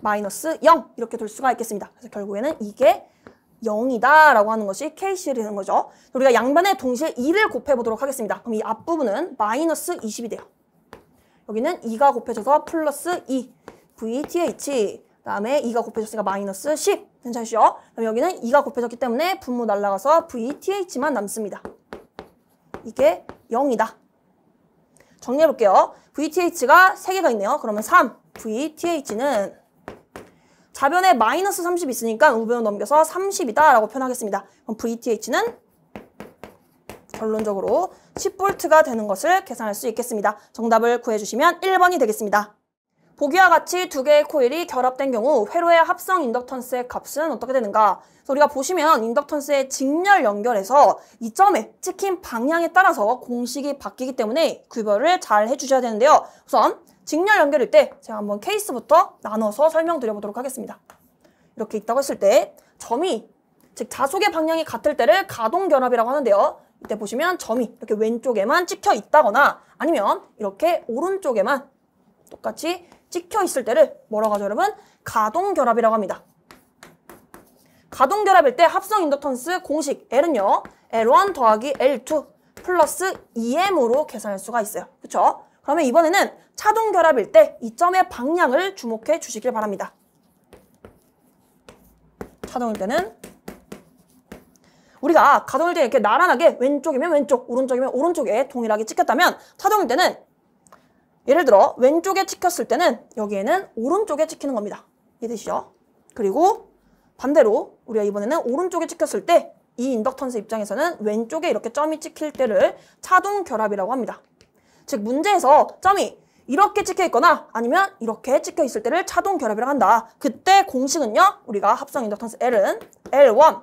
마이너스 0 이렇게 둘 수가 있겠습니다. 그래서 결국에는 이게 0이다 라고 하는 것이 KCL이 되는 거죠. 우리가 양변에 동시에 2를 곱해보도록 하겠습니다. 그럼 이 앞부분은 마이너스 20이 돼요. 여기는 2가 곱해져서 플러스 2 VTH 그 다음에 2가 곱해졌으니까 마이너스 10 괜찮으시죠? 그럼 여기는 2가 곱해졌기 때문에 분모 날라가서 VTH만 남습니다. 이게 0이다. 정리해볼게요. VTH가 3개가 있네요. 그러면 3 VTH는 좌변에 마이너스 30 있으니까 우변 넘겨서 30이다 라고 표현하겠습니다. 그럼 VTH는 결론적으로 10V가 되는 것을 계산할 수 있겠습니다. 정답을 구해주시면 1번이 되겠습니다. 보기와 같이 두 개의 코일이 결합된 경우 회로의 합성 인덕턴스의 값은 어떻게 되는가? 그래서 우리가 보시면 인덕턴스의 직렬 연결에서 이 점에 찍힌 방향에 따라서 공식이 바뀌기 때문에 구별을 잘 해주셔야 되는데요. 우선 직렬 연결일 때 제가 한번 케이스부터 나눠서 설명드려보도록 하겠습니다. 이렇게 있다고 했을 때 점이 즉 자속의 방향이 같을 때를 가동결합이라고 하는데요. 이때 보시면 점이 이렇게 왼쪽에만 찍혀 있다거나 아니면 이렇게 오른쪽에만 똑같이 찍혀 있을 때를 뭐라고 하죠, 여러분? 가동결합이라고 합니다. 가동결합일 때 합성 인덕턴스 공식 L은요. L1 더하기 L2 플러스 2M으로 계산할 수가 있어요. 그쵸? 그러면 이번에는 차동결합일 때 이 점의 방향을 주목해 주시길 바랍니다. 차동일 때는 우리가 가동일 때 이렇게 나란하게 왼쪽이면 왼쪽, 오른쪽이면 오른쪽에 동일하게 찍혔다면 차동일 때는 예를 들어 왼쪽에 찍혔을 때는 여기에는 오른쪽에 찍히는 겁니다. 이해되시죠? 그리고 반대로 우리가 이번에는 오른쪽에 찍혔을 때 이 인덕턴스 입장에서는 왼쪽에 이렇게 점이 찍힐 때를 차동결합이라고 합니다. 즉 문제에서 점이 이렇게 찍혀 있거나 아니면 이렇게 찍혀 있을 때를 차동결합이라고 한다. 그때 공식은요. 우리가 합성 인덕턴스 L은 L1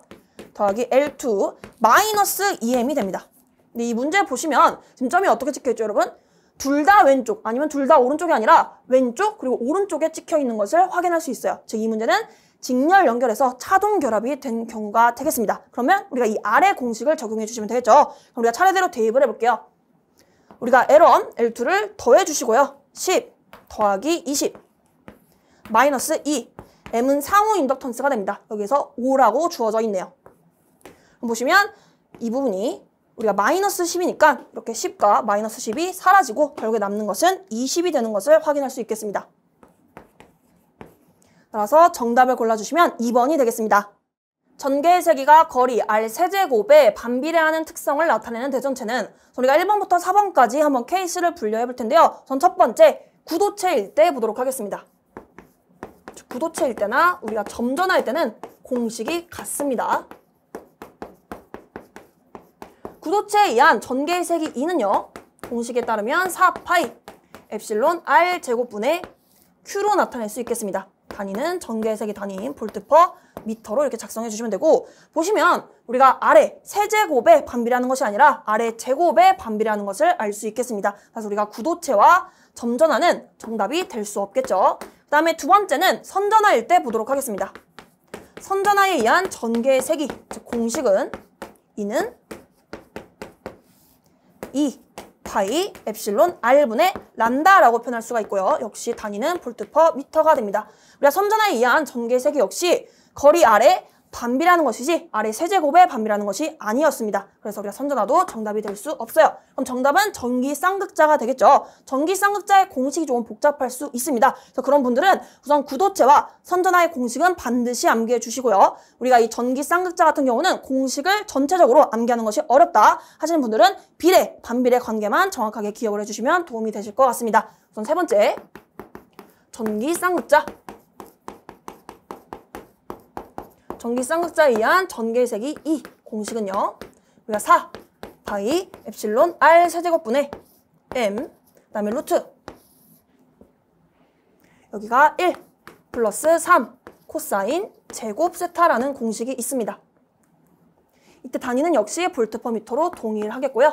더하기 L2 마이너스 2M이 됩니다. 근데 이 문제 보시면 지금 점이 어떻게 찍혀 있죠, 여러분? 둘 다 왼쪽 아니면 둘 다 오른쪽이 아니라 왼쪽 그리고 오른쪽에 찍혀 있는 것을 확인할 수 있어요. 즉 이 문제는 직렬 연결해서 차동결합이 된 경우가 되겠습니다. 그러면 우리가 이 아래 공식을 적용해 주시면 되겠죠. 그럼 우리가 차례대로 대입을 해볼게요. 우리가 L1, L2를 더해 주시고요. 10 더하기 20 마이너스 2 M은 상호 인덕턴스가 됩니다. 여기서 5라고 주어져 있네요. 그럼 보시면 이 부분이 우리가 마이너스 10이니까 이렇게 10과 마이너스 10이 사라지고 결국에 남는 것은 20이 되는 것을 확인할 수 있겠습니다. 따라서 정답을 골라주시면 2번이 되겠습니다. 전개의 세기가 거리 R 세제곱에 반비례하는 특성을 나타내는 대전체는 우리가 1번부터 4번까지 한번 케이스를 분류해 볼 텐데요. 전 첫 번째 구도체일 때 보도록 하겠습니다. 구도체일 때나 우리가 점전할 때는 공식이 같습니다. 구도체에 의한 전개의 세기 E는요. 공식에 따르면 4파이 엡실론 R 제곱분의 Q로 나타낼 수 있겠습니다. 단위는 전개의 세기 단위인 볼트 퍼 미터로 이렇게 작성해 주시면 되고, 보시면 우리가 R의 세제곱에 반비례하는 것이 아니라 R의 제곱에 반비례하는 것을 알 수 있겠습니다. 그래서 우리가 구도체와 점전하는 정답이 될 수 없겠죠. 그 다음에 두 번째는 선전하일 때 보도록 하겠습니다. 선전하에 의한 전개의 세기, 즉 공식은 E는 2 파이 엡실론 R분의 란다라고 표현할 수가 있고요. 역시 단위는 볼트 퍼 미터가 됩니다. 우리가 선전하에 의한 전개의 세기 역시 거리 R에 반비례하는 것이지 R의 세제곱에 반비례하는 것이 아니었습니다. 그래서 우리가 선전하도 정답이 될 수 없어요. 그럼 정답은 전기쌍극자가 되겠죠. 전기쌍극자의 공식이 조금 복잡할 수 있습니다. 그래서 그런 분들은 우선 구도체와 선전하의 공식은 반드시 암기해 주시고요. 우리가 이 전기쌍극자 같은 경우는 공식을 전체적으로 암기하는 것이 어렵다 하시는 분들은 비례, 반비례 관계만 정확하게 기억을 해주시면 도움이 되실 것 같습니다. 우선 세 번째, 전기쌍극자. 전기쌍극자에 의한 전개의 세기 E 공식은요. 우리가 4 파이 엡실론 R 세제곱분의 M 그 다음에 루트 여기가 1 플러스 3 코사인 제곱 세타라는 공식이 있습니다. 이때 단위는 역시 볼트 퍼 미터로 동일하겠고요.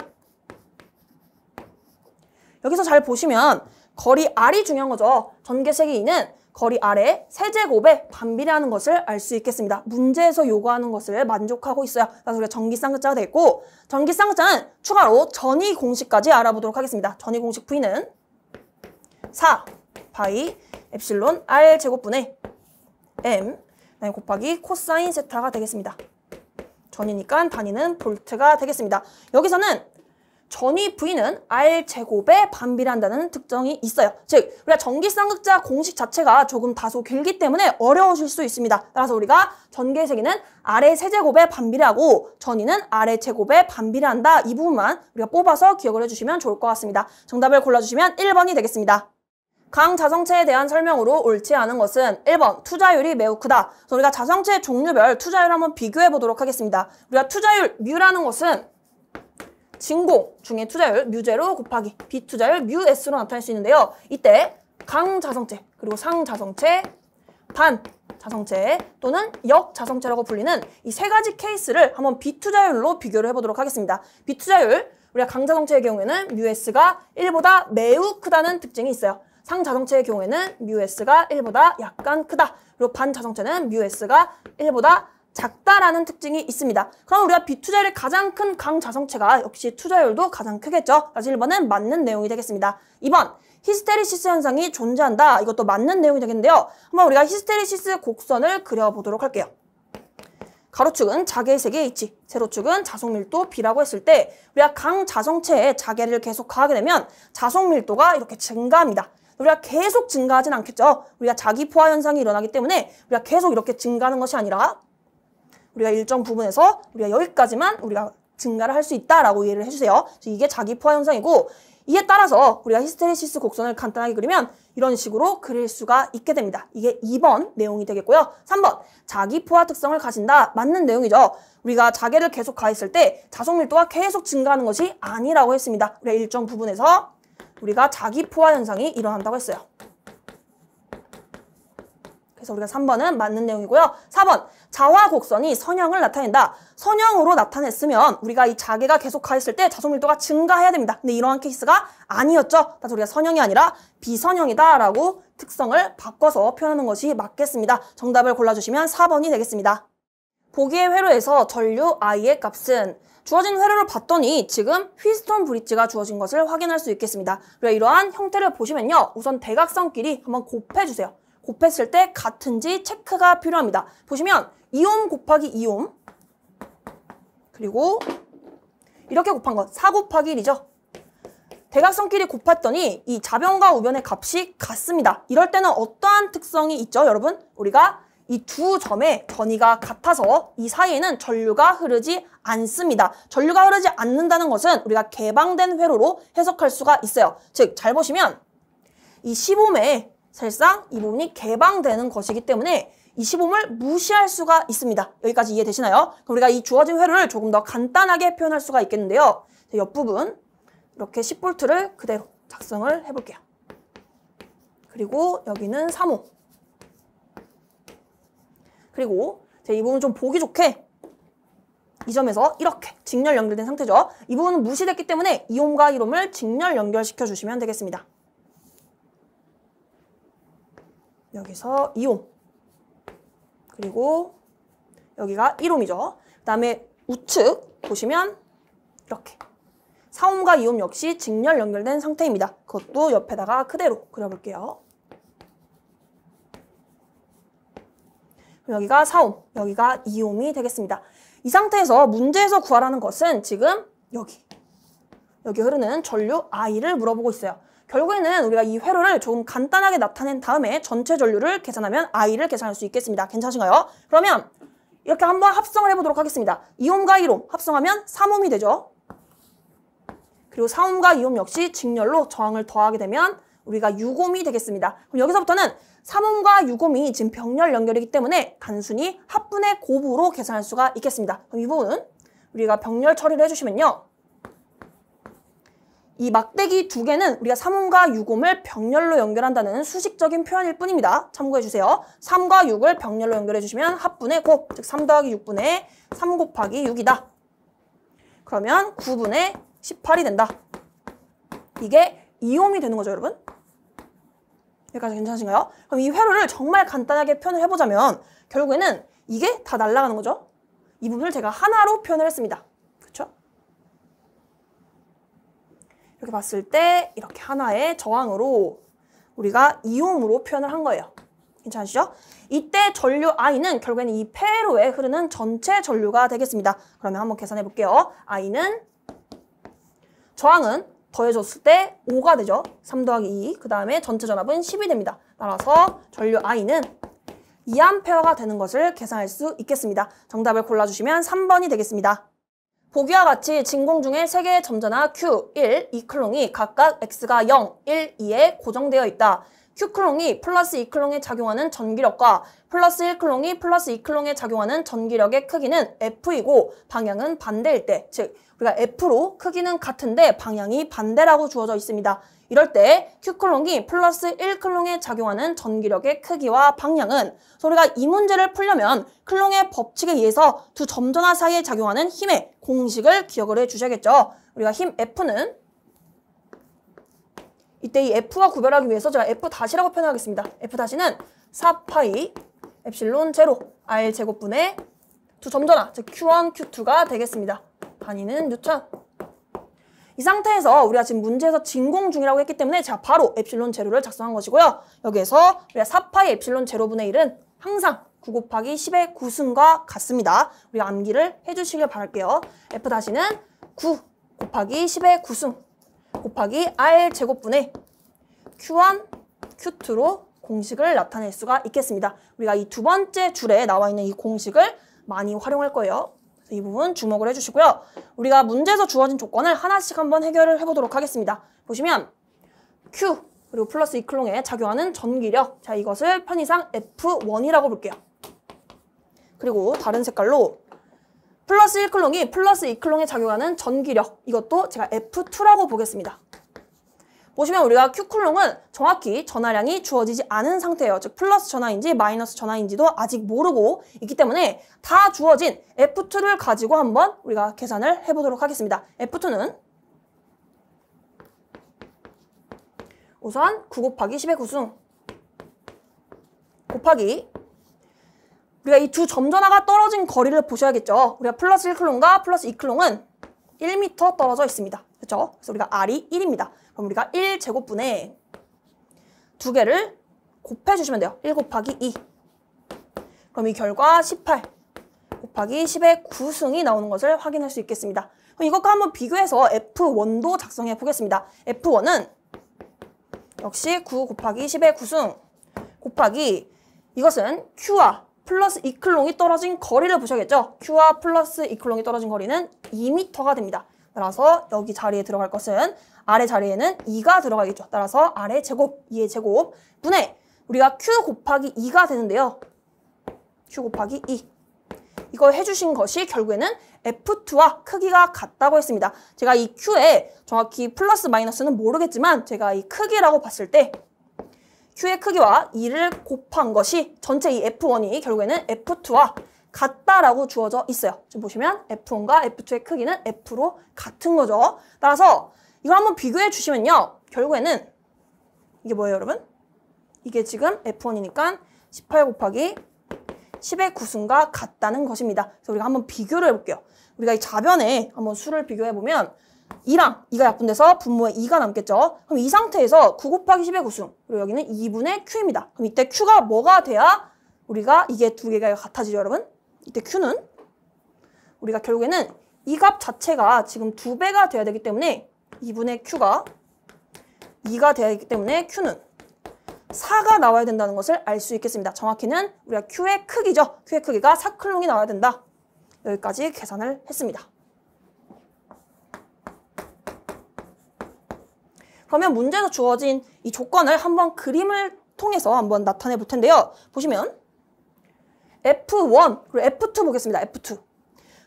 여기서 잘 보시면 거리 R이 중요한 거죠. 전개의 세기 E는 거리 R의 세제곱에 반비례하는 것을 알 수 있겠습니다. 문제에서 요구하는 것을 만족하고 있어요. 그래서 우리가 전기쌍극자가 되겠고, 전기쌍극자는 추가로 전위 공식까지 알아보도록 하겠습니다. 전위 공식 V는 4 파이 엡실론 R 제곱분의 M 곱하기 코사인 세타가 되겠습니다. 전위니까 단위는 볼트가 되겠습니다. 여기서는 전위 V는 R제곱에 반비례한다는 특징이 있어요. 즉, 우리가 전기쌍극자 공식 자체가 조금 다소 길기 때문에 어려우실 수 있습니다. 따라서 우리가 전개의 세기는 R의 세제곱에 반비례하고 전위는 R의 제곱에 반비례한다. 이 부분만 우리가 뽑아서 기억을 해주시면 좋을 것 같습니다. 정답을 골라주시면 1번이 되겠습니다. 강자성체에 대한 설명으로 옳지 않은 것은 1번 투자율이 매우 크다. 그래서 우리가 자성체 종류별 투자율 한번 비교해 보도록 하겠습니다. 우리가 투자율 뮤라는 것은 진공 중에 투자율 뮤제로 곱하기 비투자율 뮤S로 나타낼 수 있는데요. 이때 강자성체 그리고 상자성체, 반자성체 또는 역자성체라고 불리는 이 세 가지 케이스를 한번 비투자율로 비교를 해보도록 하겠습니다. 비투자율, 우리가 강자성체의 경우에는 뮤S가 1보다 매우 크다는 특징이 있어요. 상자성체의 경우에는 뮤S가 1보다 약간 크다. 그리고 반자성체는 뮤S가 1보다 작다라는 특징이 있습니다. 그럼 우리가 비투자율이 가장 큰 강자성체가 역시 투자율도 가장 크겠죠. 그래서 1번은 맞는 내용이 되겠습니다. 2번 히스테리시스 현상이 존재한다. 이것도 맞는 내용이 되겠는데요. 한번 우리가 히스테리시스 곡선을 그려보도록 할게요. 가로축은 자개의 세기 H, 세로축은 자속밀도 B라고 했을 때 우리가 강자성체의 자개를 계속 가하게 되면 자속밀도가 이렇게 증가합니다. 우리가 계속 증가하진 않겠죠. 우리가 자기포화 현상이 일어나기 때문에 우리가 계속 이렇게 증가하는 것이 아니라 우리가 일정 부분에서 우리가 여기까지만 우리가 증가를 할 수 있다라고 이해를 해주세요. 이게 자기포화 현상이고, 이에 따라서 우리가 히스테리시스 곡선을 간단하게 그리면 이런 식으로 그릴 수가 있게 됩니다. 이게 2번 내용이 되겠고요. 3번 자기포화 특성을 가진다. 맞는 내용이죠. 우리가 자개를 계속 가했을 때 자속밀도가 계속 증가하는 것이 아니라고 했습니다. 우리가 일정 부분에서 우리가 자기포화 현상이 일어난다고 했어요. 그래서 우리가 3번은 맞는 내용이고요. 4번 자화 곡선이 선형을 나타낸다. 선형으로 나타냈으면 우리가 이 자개가 계속 가했을 때 자속밀도가 증가해야 됩니다. 근데 이러한 케이스가 아니었죠. 그래서 우리가 선형이 아니라 비선형이다 라고 특성을 바꿔서 표현하는 것이 맞겠습니다. 정답을 골라주시면 4번이 되겠습니다. 보기의 회로에서 전류 I의 값은 주어진 회로를 봤더니 지금 휘스톤 브릿지가 주어진 것을 확인할 수 있겠습니다. 우리가 이러한 형태를 보시면요. 우선 대각선끼리 한번 곱해주세요. 곱했을 때 같은지 체크가 필요합니다. 보시면 2옴 곱하기 2옴 그리고 이렇게 곱한 것 4 곱하기 1이죠. 대각선끼리 곱했더니 이 좌변과 우변의 값이 같습니다. 이럴 때는 어떠한 특성이 있죠, 여러분? 우리가 이 두 점의 전이가 같아서 이 사이에는 전류가 흐르지 않습니다. 전류가 흐르지 않는다는 것은 우리가 개방된 회로로 해석할 수가 있어요. 즉, 잘 보시면 이 시범에 사실상 이 부분이 개방되는 것이기 때문에 이 시범을 무시할 수가 있습니다. 여기까지 이해되시나요? 그럼 우리가 이 주어진 회로를 조금 더 간단하게 표현할 수가 있겠는데요. 옆부분 이렇게 10V를 그대로 작성을 해볼게요. 그리고 여기는 3호. 그리고 이 부분 좀 보기 좋게 이 점에서 이렇게 직렬 연결된 상태죠. 이 부분은 무시됐기 때문에 2옴과 1옴을 직렬 연결시켜 주시면 되겠습니다. 여기서 2옴. 그리고 여기가 1옴이죠. 그 다음에 우측 보시면 이렇게 4옴과 2옴 역시 직렬 연결된 상태입니다. 그것도 옆에다가 그대로 그려볼게요. 여기가 4옴, 여기가 2옴이 되겠습니다. 이 상태에서 문제에서 구하라는 것은 지금 여기 흐르는 전류 I를 물어보고 있어요. 결국에는 우리가 이 회로를 조금 간단하게 나타낸 다음에 전체 전류를 계산하면 I를 계산할 수 있겠습니다. 괜찮으신가요? 그러면 이렇게 한번 합성을 해보도록 하겠습니다. 2옴과 1옴 합성하면 3옴이 되죠. 그리고 4옴과 2옴 역시 직렬로 저항을 더하게 되면 우리가 6옴이 되겠습니다. 그럼 여기서부터는 3옴과 6옴이 지금 병렬 연결이기 때문에 단순히 합분의 곱으로 계산할 수가 있겠습니다. 그럼 이 부분은 우리가 병렬 처리를 해주시면요. 이 막대기 두 개는 우리가 3옴과 6옴을 병렬로 연결한다는 수식적인 표현일 뿐입니다. 참고해주세요. 3과 6을 병렬로 연결해주시면 합분의 곱, 즉 3 더하기 6분의 3 곱하기 6이다. 그러면 9분의 18이 된다. 이게 2옴이 되는 거죠, 여러분? 여기까지 괜찮으신가요? 그럼 이 회로를 정말 간단하게 표현을 해보자면 결국에는 이게 다 날아가는 거죠. 이 부분을 제가 하나로 표현을 했습니다. 그렇죠? 이렇게 봤을 때 이렇게 하나의 저항으로 우리가 2옴으로 표현을 한 거예요. 괜찮으시죠? 이때 전류 I는 결국에는 이 폐회로에 흐르는 전체 전류가 되겠습니다. 그러면 한번 계산해 볼게요. I는 저항은 더해줬을 때 5가 되죠. 3 더하기 2. 그 다음에 전체 전압은 10이 됩니다. 따라서 전류 I는 2A가 되는 것을 계산할 수 있겠습니다. 정답을 골라주시면 3번이 되겠습니다. 보기와 같이 진공 중에 3개의 점전화 Q, 1, 2클롱이 각각 X가 0, 1, 2에 고정되어 있다. Q클롱이 플러스 2클롱에 작용하는 전기력과 플러스 1클롱이 플러스 2클롱에 작용하는 전기력의 크기는 F이고 방향은 반대일 때, 즉 우리가 F로 크기는 같은데 방향이 반대라고 주어져 있습니다. 이럴 때 Q클롱이 플러스 1클롱에 작용하는 전기력의 크기와 방향은 우리가 이 문제를 풀려면 클롱의 법칙에 의해서 두 점전화 사이에 작용하는 힘의 공식을 기억을 해주셔야겠죠. 우리가 힘 F는 이때 이 F와 구별하기 위해서 제가 F-라고 표현하겠습니다. F-는 4파이 엡실론 제로 R 제곱분의 두 점전화, 즉 Q1, Q2가 되겠습니다. 단위는 뉴턴. 이 상태에서 우리가 지금 문제에서 진공 중이라고 했기 때문에 제가 바로 엡실론 제로를 작성한 것이고요. 여기에서 우리가 4파이 엡실론 제로분의 1은 항상 9 곱하기 10의 9승과 같습니다. 우리가 암기를 해주시길 바랄게요. F-는 9 곱하기 10의 9승 곱하기 R 제곱분의 Q1, Q2로 공식을 나타낼 수가 있겠습니다. 우리가 이 두 번째 줄에 나와 있는 이 공식을 많이 활용할 거예요. 그래서 이 부분 주목을 해주시고요. 우리가 문제에서 주어진 조건을 하나씩 한번 해결을 해보도록 하겠습니다. 보시면 Q 그리고 플러스 2클롱에 작용하는 전기력, 자 이것을 편의상 F1이라고 볼게요. 그리고 다른 색깔로 플러스 1클롱이 플러스 2클롱에 작용하는 전기력, 이것도 제가 F2라고 보겠습니다. 보시면 우리가 Q클롱은 정확히 전하량이 주어지지 않은 상태예요. 즉 플러스 전하인지 마이너스 전하인지도 아직 모르고 있기 때문에 다 주어진 F2를 가지고 한번 우리가 계산을 해보도록 하겠습니다. F2는 우선 9 곱하기 10의 9승 곱하기 우리가 이 두 점전화가 떨어진 거리를 보셔야겠죠. 우리가 플러스 1클롱과 플러스 2클롱은 1m 떨어져 있습니다. 그렇죠? 그래서 우리가 R이 1입니다. 그럼 우리가 1제곱분의 두 개를 곱해주시면 돼요. 1 곱하기 2. 그럼 이 결과 18 곱하기 10의 9승이 나오는 것을 확인할 수 있겠습니다. 그럼 이것과 한번 비교해서 F1도 작성해 보겠습니다. F1은 역시 9 곱하기 10의 9승 곱하기 이것은 Q와 플러스 이클롱이 떨어진 거리를 보셔야겠죠. Q와 플러스 이클롱이 떨어진 거리는 2m가 됩니다. 따라서 여기 자리에 들어갈 것은 아래 자리에는 2가 들어가겠죠. 따라서 아래 제곱, 2의 제곱 분의 우리가 Q 곱하기 2가 되는데요. Q 곱하기 2. 이거 해주신 것이 결국에는 F2와 크기가 같다고 했습니다. 제가 이 Q에 정확히 플러스 마이너스는 모르겠지만 제가 이 크기라고 봤을 때 Q의 크기와 2를 곱한 것이 전체 이 F1이 결국에는 F2와 같다라고 주어져 있어요. 지금 보시면 F1과 F2의 크기는 F로 같은 거죠. 따라서 이거 한번 비교해 주시면요. 결국에는 이게 뭐예요, 여러분? 이게 지금 F1이니까 18 곱하기 10의 구순과 같다는 것입니다. 그래서 우리가 한번 비교를 해볼게요. 우리가 이 좌변에 한번 수를 비교해보면 2랑 2가 약분돼서 분모에 2가 남겠죠. 그럼 이 상태에서 9 곱하기 10의 구순, 그리고 여기는 2분의 Q입니다. 그럼 이때 Q가 뭐가 돼야 우리가 이게 두 개가 같아지죠, 여러분? 이때 Q는 우리가 결국에는 이 값 자체가 지금 2배가 돼야 되기 때문에 2분의 Q가 2가 돼야 되기 때문에 Q는 4가 나와야 된다는 것을 알 수 있겠습니다. 정확히는 우리가 Q의 크기죠. Q의 크기가 4클롱이 나와야 된다. 여기까지 계산을 했습니다. 그러면 문제에서 주어진 이 조건을 한번 그림을 통해서 한번 나타내 볼 텐데요. 보시면 F1 그리고 F2 보겠습니다. F2.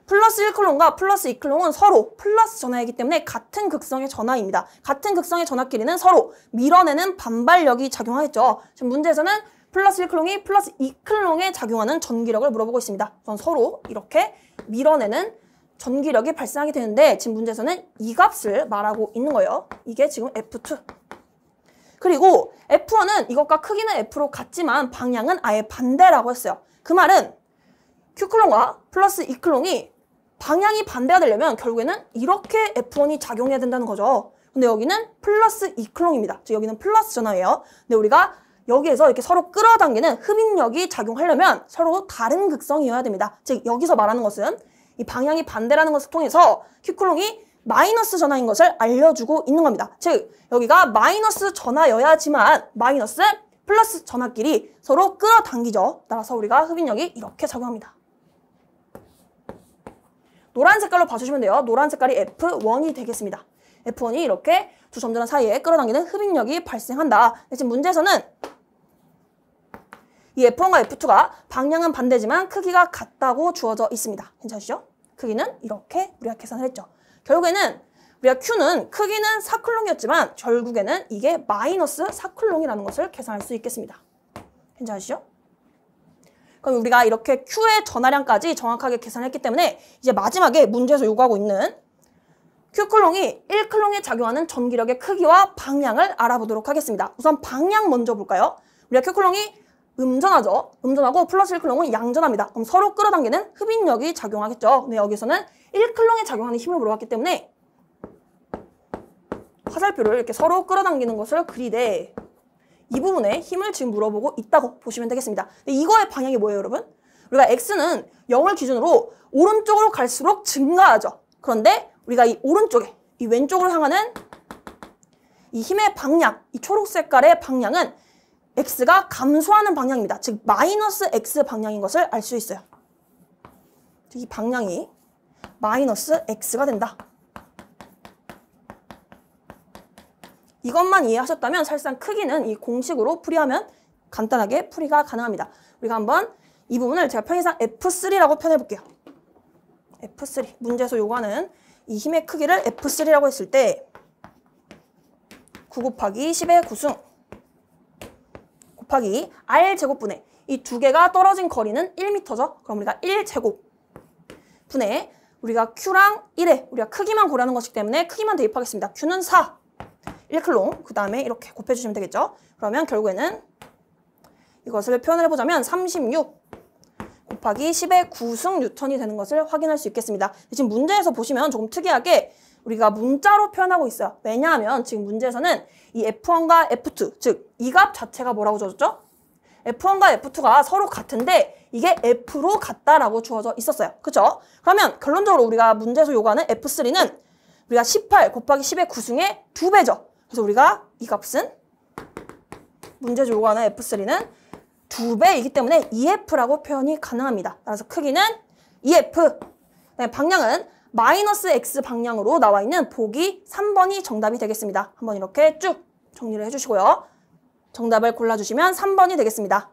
플러스 1클론과 플러스 2클론은 서로 플러스 전하이기 때문에 같은 극성의 전하입니다. 같은 극성의 전하끼리는 서로 밀어내는 반발력이 작용하겠죠. 지금 문제에서는 플러스 1클론이 플러스 2클론에 작용하는 전기력을 물어보고 있습니다. 우선 서로 이렇게 밀어내는 전기력이 발생하게 되는데 지금 문제에서는 이 값을 말하고 있는 거예요. 이게 지금 F2. 그리고 F1은 이것과 크기는 F로 같지만 방향은 아예 반대라고 했어요. 그 말은 Q클론과 플러스 2클론이 방향이 반대가 되려면 결국에는 이렇게 F1이 작용해야 된다는 거죠. 근데 여기는 플러스 2클론입니다. 즉 여기는 플러스 전하예요. 근데 우리가 여기에서 이렇게 서로 끌어당기는 흡인력이 작용하려면 서로 다른 극성이어야 됩니다. 즉 여기서 말하는 것은 이 방향이 반대라는 것을 통해서 Q클론이 마이너스 전하인 것을 알려주고 있는 겁니다. 즉 여기가 마이너스 전하여야지만 마이너스 플러스 전하끼리 서로 끌어당기죠. 따라서 우리가 흡인력이 이렇게 작용합니다. 노란 색깔로 봐주시면 돼요. 노란 색깔이 F1이 되겠습니다. F1이 이렇게 두 점전화 사이에 끌어당기는 흡인력이 발생한다. 지금 문제에서는 이 F1과 F2가 방향은 반대지만 크기가 같다고 주어져 있습니다. 괜찮으시죠? 크기는 이렇게 우리가 계산을 했죠. 결국에는 우리가 Q는 크기는 4클롱이었지만 결국에는 이게 마이너스 4클롱이라는 것을 계산할 수 있겠습니다. 괜찮으시죠? 그럼 우리가 이렇게 Q의 전하량까지 정확하게 계산했기 때문에 이제 마지막에 문제에서 요구하고 있는 Q클롱이 1클롱에 작용하는 전기력의 크기와 방향을 알아보도록 하겠습니다. 우선 방향 먼저 볼까요? 우리가 Q클롱이 음전하죠. 음전하고 플러스 1클롱은 양전합니다. 그럼 서로 끌어당기는 흡인력이 작용하겠죠. 근데 여기서는 1클롱에 작용하는 힘을 물어봤기 때문에 화살표를 이렇게 서로 끌어당기는 것을 그리되 이 부분에 힘을 지금 물어보고 있다고 보시면 되겠습니다. 근데 이거의 방향이 뭐예요, 여러분? 우리가 X는 0을 기준으로 오른쪽으로 갈수록 증가하죠. 그런데 우리가 이 오른쪽에, 이 왼쪽으로 향하는 이 힘의 방향, 이 초록 색깔의 방향은 X가 감소하는 방향입니다. 즉 마이너스 X 방향인 것을 알 수 있어요. 이 방향이 마이너스 X가 된다. 이것만 이해하셨다면 사실상 크기는 이 공식으로 풀이하면 간단하게 풀이가 가능합니다. 우리가 한번 이 부분을 제가 편의상 F3라고 표현해볼게요. F3. 문제에서 요구하는 이 힘의 크기를 F3라고 했을 때 9 곱하기 10의 구승 곱하기 R제곱분의 이 두 개가 떨어진 거리는 1m죠. 그럼 우리가 1제곱 분의 우리가 Q랑 1에 우리가 크기만 고려하는 것이기 때문에 크기만 대입하겠습니다. Q는 4. 1클롱, 그 다음에 이렇게 곱해주시면 되겠죠. 그러면 결국에는 이것을 표현을 해보자면 36 곱하기 10의 9승 뉴턴이 되는 것을 확인할 수 있겠습니다. 지금 문제에서 보시면 조금 특이하게 우리가 문자로 표현하고 있어요. 왜냐하면 지금 문제에서는 이 F1과 F2, 즉 이 값 자체가 뭐라고 주어졌죠? F1과 F2가 서로 같은데 이게 F로 같다라고 주어져 있었어요. 그렇죠? 그러면 결론적으로 우리가 문제에서 요구하는 F3는 우리가 18 곱하기 10의 9승의 2배죠. 그래서 우리가 이 값은 문제에서 요구하는 F3는 2배이기 때문에 EF라고 표현이 가능합니다. 따라서 크기는 EF. 방향은 마이너스 X 방향으로 나와 있는 보기 3번이 정답이 되겠습니다. 한번 이렇게 쭉 정리를 해주시고요. 정답을 골라주시면 3번이 되겠습니다.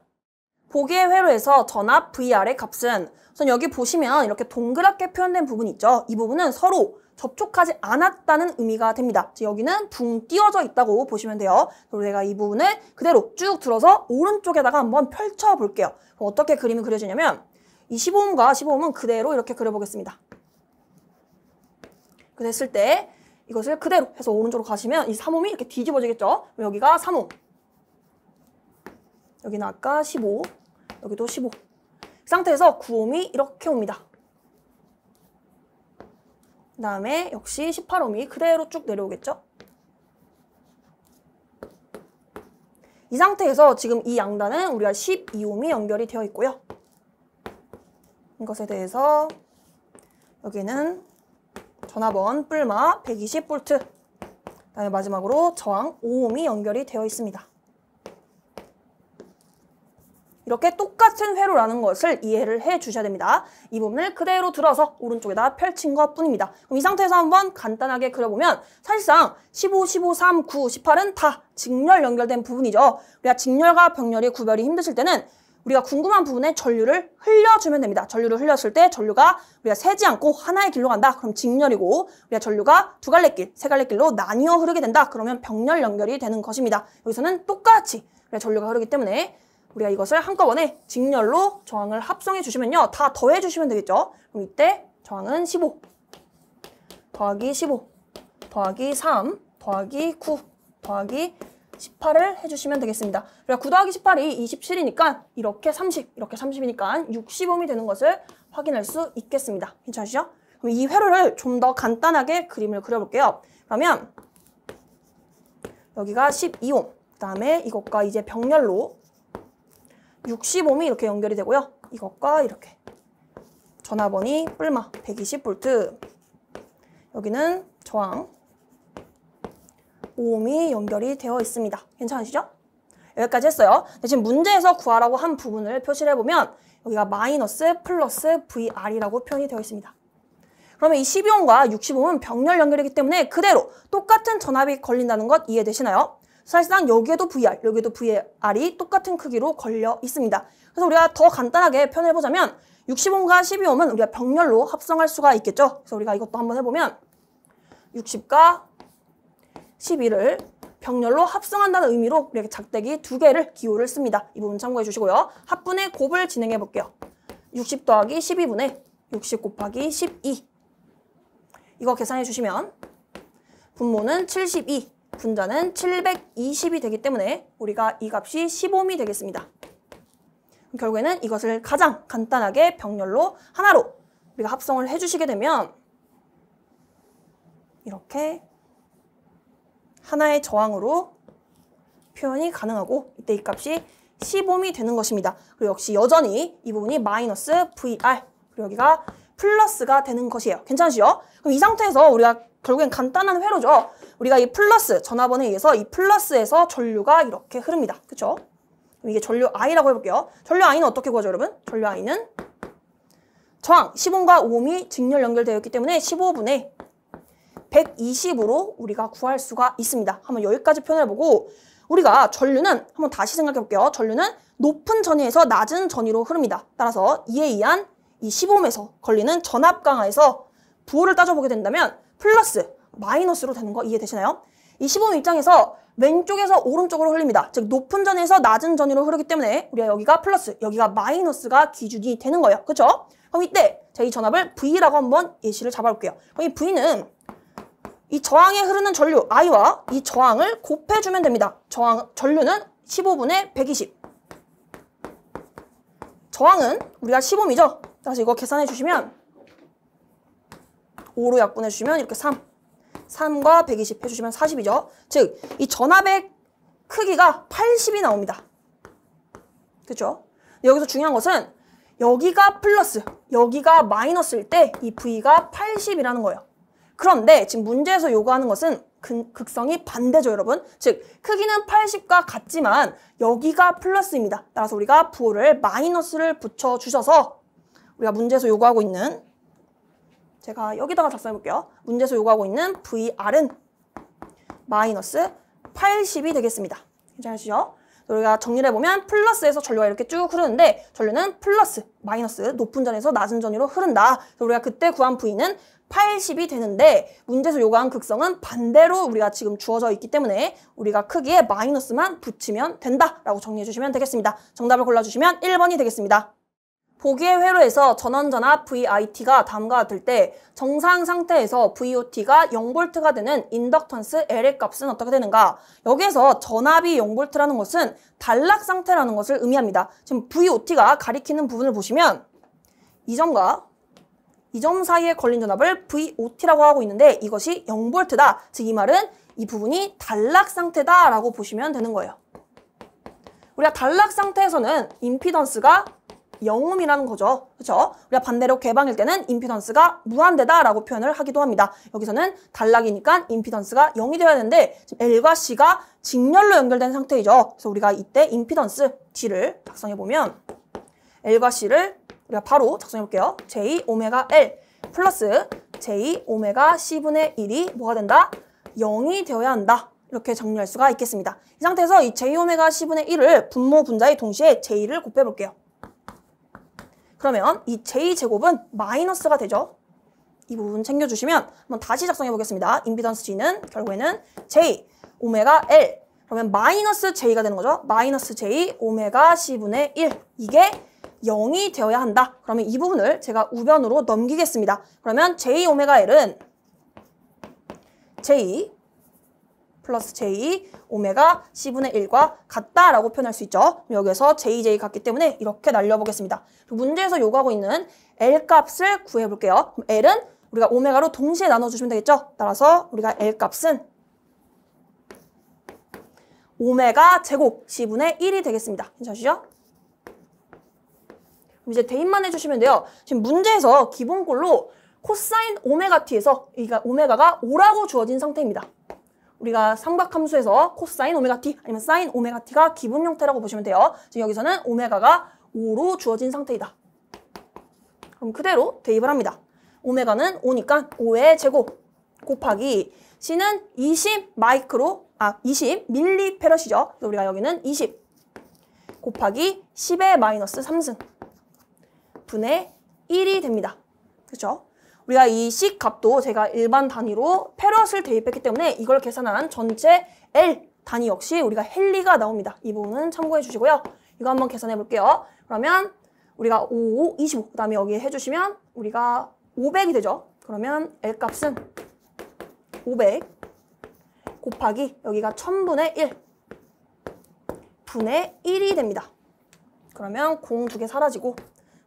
보기의 회로에서 전압 VR의 값은 우선 여기 보시면 이렇게 동그랗게 표현된 부분이 있죠. 이 부분은 서로 접촉하지 않았다는 의미가 됩니다. 여기는 붕 띄워져 있다고 보시면 돼요. 그리고 내가 이 부분을 그대로 쭉 들어서 오른쪽에다가 한번 펼쳐 볼게요. 어떻게 그림이 그려지냐면 이 15옴과 15옴은 그대로 이렇게 그려보겠습니다. 그랬을 때 이것을 그대로 해서 오른쪽으로 가시면 이 3옴이 이렇게 뒤집어지겠죠. 여기가 3옴, 여기는 아까 15, 여기도 15. 그 상태에서 9옴이 이렇게 옵니다. 그 다음에 역시 18옴이 그대로 쭉 내려오겠죠. 이 상태에서 지금 이 양단은 우리가 12옴이 연결이 되어 있고요. 이것에 대해서 여기는 전압원 뿔마 120V, 그다음에 마지막으로 저항 5옴이 연결이 되어 있습니다. 이렇게 똑같은 회로라는 것을 이해를 해 주셔야 됩니다. 이 부분을 그대로 들어서 오른쪽에다 펼친 것 뿐입니다. 그럼 이 상태에서 한번 간단하게 그려보면 사실상 15, 15, 3, 9, 18은 다 직렬 연결된 부분이죠. 우리가 직렬과 병렬이 구별이 힘드실 때는 우리가 궁금한 부분에 전류를 흘려주면 됩니다. 전류를 흘렸을 때 전류가 우리가 새지 않고 하나의 길로 간다. 그럼 직렬이고 우리가 전류가 두 갈래 길, 세 갈래 길로 나뉘어 흐르게 된다. 그러면 병렬 연결이 되는 것입니다. 여기서는 똑같이 우리가 전류가 흐르기 때문에 우리가 이것을 한꺼번에 직렬로 저항을 합성해 주시면요. 다 더해 주시면 되겠죠. 그럼 이때 저항은 15 더하기 15 더하기 3 더하기 9 더하기 18을 해주시면 되겠습니다. 우리가 9 더하기 18이 27이니까 이렇게 30, 이렇게 30이니까 60옴이 되는 것을 확인할 수 있겠습니다. 괜찮으시죠? 그럼 이 회로를 좀 더 간단하게 그림을 그려볼게요. 그러면 여기가 12옴, 그 다음에 이것과 이제 병렬로 60옴이 이렇게 연결이 되고요. 이것과 이렇게 전압원이 뿔마 120V, 여기는 저항 5옴이 연결이 되어 있습니다. 괜찮으시죠? 여기까지 했어요. 지금 문제에서 구하라고 한 부분을 표시를 해보면 여기가 마이너스 플러스 VR이라고 표현이 되어 있습니다. 그러면 이 12옴과 60옴은 병렬 연결이기 때문에 그대로 똑같은 전압이 걸린다는 것 이해되시나요? 사실상 여기에도 VR, 여기에도 VR이 똑같은 크기로 걸려 있습니다. 그래서 우리가 더 간단하게 표현해보자면 60옴과 12옴은 우리가 병렬로 합성할 수가 있겠죠. 그래서 우리가 이것도 한번 해보면 60과 12를 병렬로 합성한다는 의미로 이렇게 작대기 2개를 기호를 씁니다. 이 부분 참고해 주시고요. 합분의 곱을 진행해 볼게요. 60 더하기 12분의 60 곱하기 12. 이거 계산해 주시면 분모는 72, 분자는 720이 되기 때문에 우리가 이 값이 15옴이 되겠습니다. 결국에는 이것을 가장 간단하게 병렬로 하나로 우리가 합성을 해주시게 되면 이렇게 하나의 저항으로 표현이 가능하고 이때 이 값이 10옴이 되는 것입니다. 그리고 역시 여전히 이 부분이 마이너스 VR, 그리고 여기가 플러스가 되는 것이에요. 괜찮으시죠? 그럼 이 상태에서 우리가 결국엔 간단한 회로죠. 우리가 이 플러스 전압원에 의해서 이 플러스에서 전류가 이렇게 흐릅니다. 그쵸? 그럼 이게 전류 I라고 해볼게요. 전류 I는 어떻게 구하죠, 여러분? 전류 I는 저항 10옴과 5옴이 직렬 연결되어 있기 때문에 15분의 120으로 우리가 구할 수가 있습니다. 한번 여기까지 표현해보고 우리가 전류는 한번 다시 생각해볼게요. 전류는 높은 전위에서 낮은 전위로 흐릅니다. 따라서 이에 의한 이 15옴에서 걸리는 전압 강화에서 부호를 따져보게 된다면 플러스, 마이너스로 되는 거 이해되시나요? 이 15옴 입장에서 왼쪽에서 오른쪽으로 흘립니다. 즉 높은 전위에서 낮은 전위로 흐르기 때문에 우리가 여기가 플러스, 여기가 마이너스가 기준이 되는 거예요. 그렇죠? 그럼 이때 제가 이 전압을 V라고 한번 예시를 잡아볼게요. 그럼 이 V는 이 저항에 흐르는 전류 I와 이 저항을 곱해주면 됩니다. 전류는 15분의 120. 저항은 우리가 10옴이죠. 따라서 이거 계산해 주시면 5로 약분해 주시면 이렇게 3과 120 해주시면 40이죠. 즉 이 전압의 크기가 80이 나옵니다. 그렇죠? 여기서 중요한 것은 여기가 플러스, 여기가 마이너스일 때 이 V가 80이라는 거예요. 그런데 지금 문제에서 요구하는 것은 극성이 반대죠, 여러분. 즉 크기는 80과 같지만 여기가 플러스입니다. 따라서 우리가 부호를 마이너스를 붙여주셔서 우리가 문제에서 요구하고 있는, 제가 여기다가 작성해 볼게요. 문제에서 요구하고 있는 VR은 마이너스 80이 되겠습니다. 괜찮으시죠? 우리가 정리를 해보면 플러스에서 전류가 이렇게 쭉 흐르는데 전류는 플러스, 마이너스, 높은 전에서 낮은 전위로 흐른다. 그래서 우리가 그때 구한 V는 80이 되는데 문제에서 요구한 극성은 반대로 우리가 지금 주어져 있기 때문에 우리가 크기에 마이너스만 붙이면 된다라고 정리해 주시면 되겠습니다. 정답을 골라주시면 1번이 되겠습니다. 보기의 회로에서 전원전압 VIT가 다음과 같을 때 정상 상태에서 VOT가 0V가 되는 인덕턴스 L의 값은 어떻게 되는가? 여기에서 전압이 0V라는 것은 단락 상태라는 것을 의미합니다. 지금 VOT가 가리키는 부분을 보시면 이 점과 이 점 사이에 걸린 전압을 VOT라고 하고 있는데 이것이 0V다. 즉 이 말은 이 부분이 단락 상태다라고 보시면 되는 거예요. 우리가 단락 상태에서는 임피던스가 0ohm이라는 거죠. 그렇죠? 우리가 반대로 개방일 때는 임피던스가 무한대다라고 표현을 하기도 합니다. 여기서는 단락이니까 임피던스가 0이 되어야 되는데 지금 L과 C가 직렬로 연결된 상태이죠. 그래서 우리가 이때 임피던스 G를 작성해 보면 L과 C를 우리가 바로 작성해 볼게요. J 오메가 L 플러스 J 오메가 C분의 1이 뭐가 된다? 0이 되어야 한다. 이렇게 정리할 수가 있겠습니다. 이 상태에서 이 J 오메가 C분의 1을 분모 분자의 동시에 J를 곱해 볼게요. 그러면 이 J제곱은 마이너스가 되죠. 이 부분 챙겨주시면 한번 다시 작성해 보겠습니다. 임피던스 G는 결국에는 J 오메가 L 그러면 마이너스 J가 되는 거죠. 마이너스 J 오메가 C분의 1 이게 0이 되어야 한다. 그러면 이 부분을 제가 우변으로 넘기겠습니다. 그러면 J 오메가 L은 J 플러스 J 오메가 C분의 1과 같다라고 표현할 수 있죠. 여기에서 JJ 같기 때문에 이렇게 날려보겠습니다. 그리고 문제에서 요구하고 있는 L 값을 구해볼게요. 그럼 L은 우리가 오메가로 동시에 나눠주시면 되겠죠. 따라서 우리가 L 값은 오메가 제곱 C분의 1이 되겠습니다. 괜찮으시죠? 그럼 이제 대입만 해주시면 돼요. 지금 문제에서 기본꼴로 코사인 오메가 t에서 그러니까 오메가가 5라고 주어진 상태입니다. 우리가 삼각함수에서 코사인 오메가 t 아니면 사인 오메가 t가 기본 형태라고 보시면 돼요. 지금 여기서는 오메가가 5로 주어진 상태이다. 그럼 그대로 대입을 합니다. 오메가는 5니까 5의 제곱 곱하기 C는 20 밀리페럿이죠. 그래서 우리가 여기는 20 곱하기 10의 마이너스 3승 분의 1이 됩니다. 그렇죠? 우리가 이 C 값도 제가 일반 단위로 페럿을 대입했기 때문에 이걸 계산한 전체 L 단위 역시 우리가 헨리가 나옵니다. 이 부분은 참고해 주시고요. 이거 한번 계산해 볼게요. 그러면 우리가 5, 25, 그 다음에 여기에 해주시면 우리가 500이 되죠. 그러면 L 값은 500 곱하기 여기가 1000분의 1 분의 1이 됩니다. 그러면 0 두 개 사라지고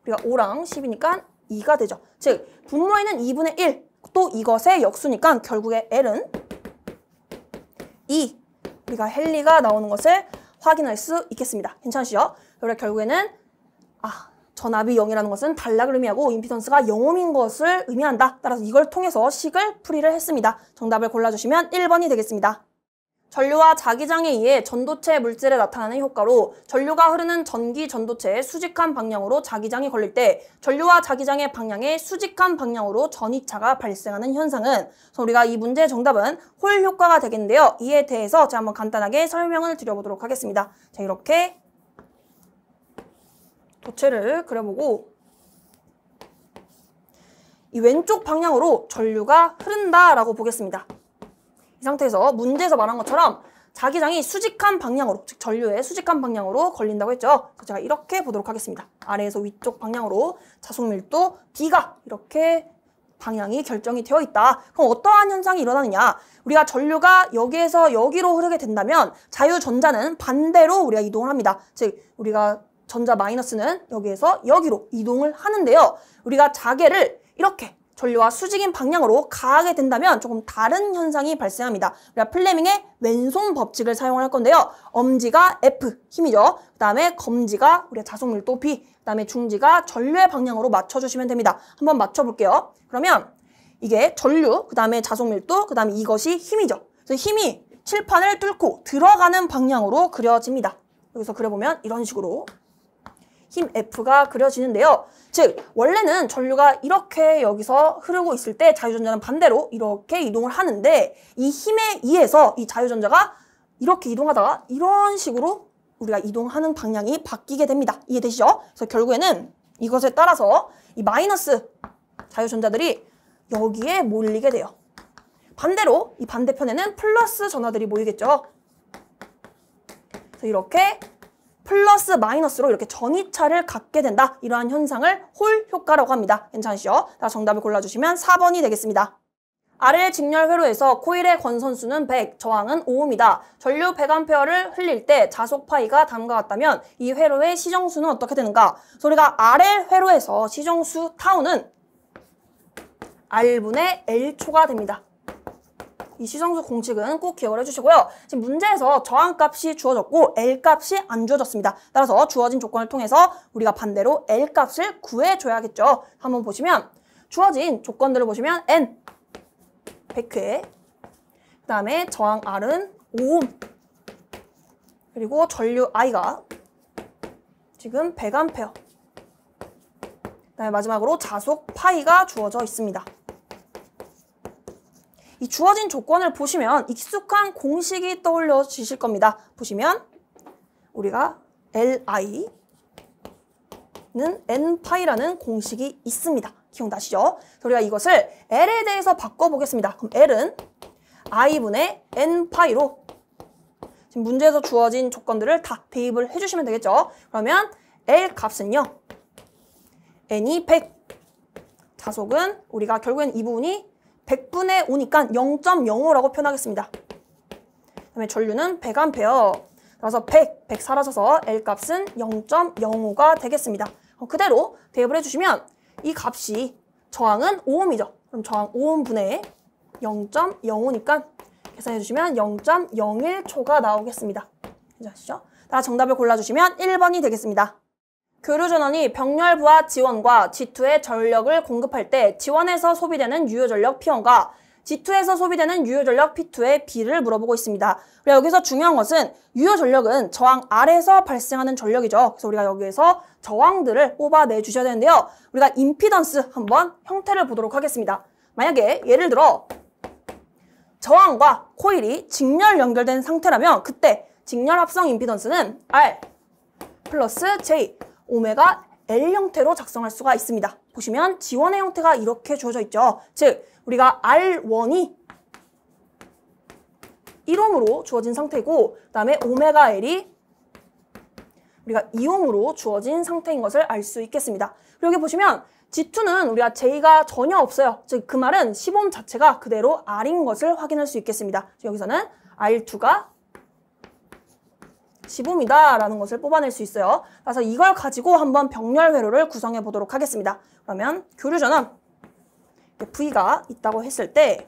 우리가 5랑 10이니까 2가 되죠. 즉 분모에는 2분의 1, 또 이것의 역수니까 결국에 L은 2. 우리가 헨리가 나오는 것을 확인할 수 있겠습니다. 괜찮으시죠? 그리고 결국에는 전압이 0이라는 것은 단락을 의미하고 임피던스가 0ohm인 것을 의미한다. 따라서 이걸 통해서 식을 풀이를 했습니다. 정답을 골라주시면 1번이 되겠습니다. 전류와 자기장에 의해 전도체 물질에 나타나는 효과로 전류가 흐르는 전기 전도체의 수직한 방향으로 자기장이 걸릴 때 전류와 자기장의 방향의 수직한 방향으로 전이차가 발생하는 현상은, 그래서 우리가 이 문제의 정답은 홀 효과가 되겠는데요. 이에 대해서 제가 한번 간단하게 설명을 드려보도록 하겠습니다. 자, 이렇게 도체를 그려보고 이 왼쪽 방향으로 전류가 흐른다라고 보겠습니다. 이 상태에서 문제에서 말한 것처럼 자기장이 수직한 방향으로, 즉 전류의 수직한 방향으로 걸린다고 했죠. 그래서 제가 이렇게 보도록 하겠습니다. 아래에서 위쪽 방향으로 자속밀도 B가 이렇게 방향이 결정이 되어 있다. 그럼 어떠한 현상이 일어나느냐? 우리가 전류가 여기에서 여기로 흐르게 된다면 자유전자는 반대로 우리가 이동을 합니다. 즉 우리가 전자 마이너스는 여기에서 여기로 이동을 하는데요. 우리가 자개를 이렇게 전류와 수직인 방향으로 가하게 된다면 조금 다른 현상이 발생합니다. 우리가 플레밍의 왼손 법칙을 사용을 할 건데요. 엄지가 F, 힘이죠. 그 다음에 검지가 우리가 자속밀도 B, 그 다음에 중지가 전류의 방향으로 맞춰주시면 됩니다. 한번 맞춰볼게요. 그러면 이게 전류, 그 다음에 자속밀도, 그 다음에 이것이 힘이죠. 그래서 힘이 칠판을 뚫고 들어가는 방향으로 그려집니다. 여기서 그려보면 이런 식으로 힘 F가 그려지는데요. 즉 원래는 전류가 이렇게 여기서 흐르고 있을 때 자유전자는 반대로 이렇게 이동을 하는데 이 힘에 의해서 이 자유전자가 이렇게 이동하다가 이런 식으로 우리가 이동하는 방향이 바뀌게 됩니다. 이해되시죠? 그래서 결국에는 이것에 따라서 이 마이너스 자유전자들이 여기에 몰리게 돼요. 반대로 이 반대편에는 플러스 전하들이 모이겠죠. 그래서 이렇게 플러스 마이너스로 이렇게 전이차를 갖게 된다. 이러한 현상을 홀 효과라고 합니다. 괜찮으시죠? 정답을 골라주시면 4번이 되겠습니다. RL 직렬 회로에서 코일의 권선수는 100, 저항은 5ohm이다. 전류 100A를 흘릴 때 자속 파이가 다음과 같다면 이 회로의 시정수는 어떻게 되는가? 그래서 우리가 RL 회로에서 시정수 타우는 R분의 L초가 됩니다. 이 시정수 공식은 꼭 기억을 해주시고요. 지금 문제에서 저항값이 주어졌고 L값이 안 주어졌습니다. 따라서 주어진 조건을 통해서 우리가 반대로 L값을 구해줘야겠죠. 한번 보시면 주어진 조건들을 보시면 N 100회, 그 다음에 저항 R은 5ohm, 그리고 전류 I가 지금 100A, 그 다음에 마지막으로 자속 파이가 주어져 있습니다. 이 주어진 조건을 보시면 익숙한 공식이 떠올려지실 겁니다. 보시면 우리가 LI는 N파이라는 공식이 있습니다. 기억나시죠? 우리가 이것을 L에 대해서 바꿔보겠습니다. 그럼 L은 I분의 N파이로 지금 문제에서 주어진 조건들을 다 대입을 해주시면 되겠죠? 그러면 L 값은요. N이 100, 자속은 우리가 결국엔 이 부분이 100분의 5니까 0.05라고 표현하겠습니다. 그 다음에 전류는 100A, 그래서 100 사라져서 L값은 0.05가 되겠습니다. 그대로 대입을 해주시면 이 값이 저항은 5ohm이죠. 그럼 저항 5ohm분의 0.05니까 계산해주시면 0.01초가 나오겠습니다. 괜찮으시죠? 정답을 골라주시면 1번이 되겠습니다. 교류전원이 병렬부하 G1과 G2의 전력을 공급할 때 G1에서 소비되는 유효전력 P1과 G2에서 소비되는 유효전력 P2의 비를 물어보고 있습니다. 우리가 여기서 중요한 것은 유효전력은 저항 R에서 발생하는 전력이죠. 그래서 우리가 여기에서 저항들을 뽑아내 주셔야 되는데요. 우리가 임피던스 한번 형태를 보도록 하겠습니다. 만약에 예를 들어 저항과 코일이 직렬 연결된 상태라면 그때 직렬 합성 임피던스는 R 플러스 J 오메가 L 형태로 작성할 수가 있습니다. 보시면 G1의 형태가 이렇게 주어져 있죠. 즉 우리가 R1이 1ohm으로 주어진 상태이고 그 다음에 오메가 L이 우리가 2ohm으로 주어진 상태인 것을 알 수 있겠습니다. 그리고 여기 보시면 G2는 우리가 J가 전혀 없어요. 즉 그 말은 10ohm 자체가 그대로 R인 것을 확인할 수 있겠습니다. 여기서는 R2가 10ohm이다 라는 것을 뽑아낼 수 있어요. 그래서 이걸 가지고 한번 병렬 회로를 구성해 보도록 하겠습니다. 그러면 교류전원 V가 있다고 했을 때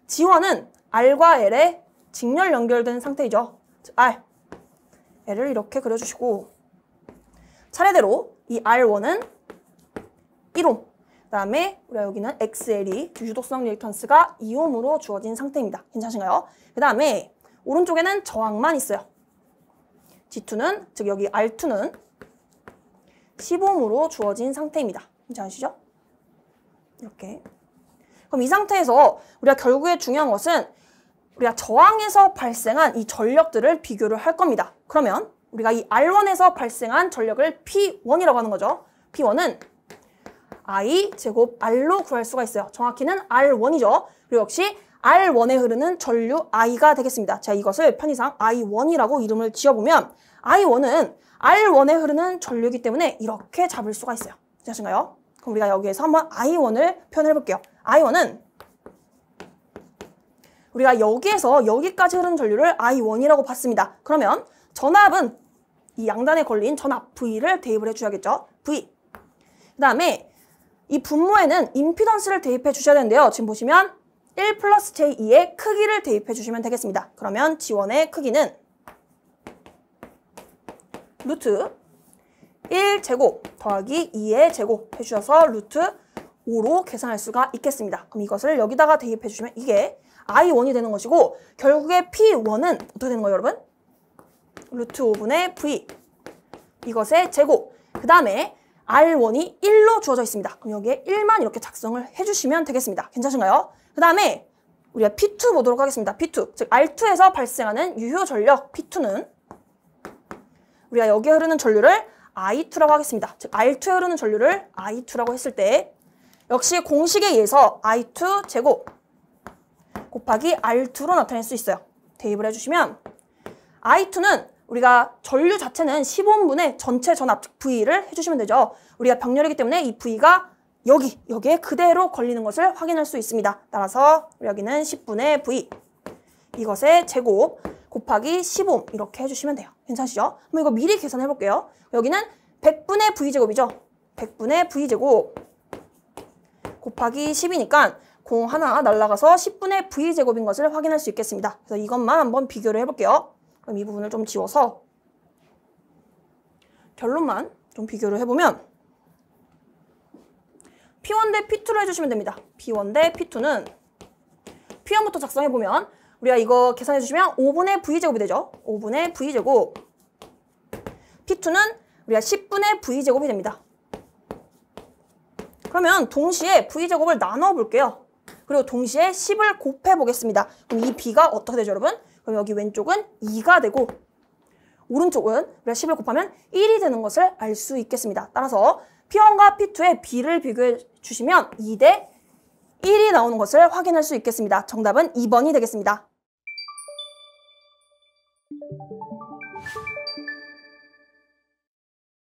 G1은 R과 L에 직렬 연결된 상태이죠. 즉 R, L을 이렇게 그려주시고 차례대로 이 R1은 1ohm, 그 다음에 우리가 여기는 XL이 유도성 리액턴스가 2ohm으로 주어진 상태입니다. 괜찮으신가요? 그 다음에 오른쪽에는 저항만 있어요. G2는, 즉 여기 R2는 10ohm으로 주어진 상태입니다. 괜찮으시죠? 이렇게. 그럼 이 상태에서 우리가 결국에 중요한 것은 우리가 저항에서 발생한 이 전력들을 비교를 할 겁니다. 그러면 우리가 이 R1에서 발생한 전력을 P1이라고 하는 거죠. P1은 I 제곱 R로 구할 수가 있어요. 정확히는 R1이죠. 그리고 역시 R1에 흐르는 전류 I가 되겠습니다. 자, 이것을 편의상 I1이라고 이름을 지어보면 I1은 R1에 흐르는 전류이기 때문에 이렇게 잡을 수가 있어요. 되셨나요? 그럼 우리가 여기에서 한번 I1을 표현해 볼게요. I1은 우리가 여기에서 여기까지 흐르는 전류를 I1이라고 봤습니다. 그러면 전압은 이 양단에 걸린 전압 V를 대입을 해줘야겠죠. V. 그 다음에 이 분모에는 임피던스를 대입해 주셔야 되는데요. 지금 보시면 1 플러스 J2의 크기를 대입해 주시면 되겠습니다. 그러면 G1의 크기는 루트 1제곱 더하기 2의 제곱 해주셔서 루트 5로 계산할 수가 있겠습니다. 그럼 이것을 여기다가 대입해 주시면 이게 I1이 되는 것이고 결국에 P1은 어떻게 되는 거예요, 여러분? 루트 5분의 V 이것의 제곱. 그 다음에 R1이 1로 주어져 있습니다. 그럼 여기에 1만 이렇게 작성을 해주시면 되겠습니다. 괜찮으신가요? 그 다음에 우리가 P2 보도록 하겠습니다. P2, 즉 R2에서 발생하는 유효 전력 P2는 우리가 여기에 흐르는 전류를 I2라고 하겠습니다. 즉 R2에 흐르는 전류를 I2라고 했을 때 역시 공식에 의해서 I2 제곱 곱하기 R2로 나타낼 수 있어요. 대입을 해주시면 I2는 우리가 전류 자체는 10Ω분의 전체 전압, 즉 V를 해주시면 되죠. 우리가 병렬이기 때문에 이 V가 여기에 그대로 걸리는 것을 확인할 수 있습니다. 따라서 여기는 10분의 V 이것의 제곱 곱하기 10Ω 이렇게 해주시면 돼요. 괜찮으시죠? 그럼 이거 미리 계산해 볼게요. 여기는 100분의 V제곱이죠. 100분의 V제곱 곱하기 10이니까 공 하나 날라가서 10분의 V제곱인 것을 확인할 수 있겠습니다. 그래서 이것만 한번 비교를 해볼게요. 그럼 이 부분을 좀 지워서 결론만 좀 비교를 해보면 P1 대 P2로 해주시면 됩니다. P1 대 P2는 P1부터 작성해보면 우리가 이거 계산해주시면 5분의 V제곱이 되죠. 5분의 V제곱 P2는 우리가 10분의 V제곱이 됩니다. 그러면 동시에 V제곱을 나눠볼게요. 그리고 동시에 10을 곱해보겠습니다. 그럼 이 B가 어떻게 되죠, 여러분? 그럼 여기 왼쪽은 2가 되고 오른쪽은 우리가 10을 곱하면 1이 되는 것을 알 수 있겠습니다. 따라서 P1과 P2의 B를 비교해 주시면 2 대 1이 나오는 것을 확인할 수 있겠습니다. 정답은 2번이 되겠습니다.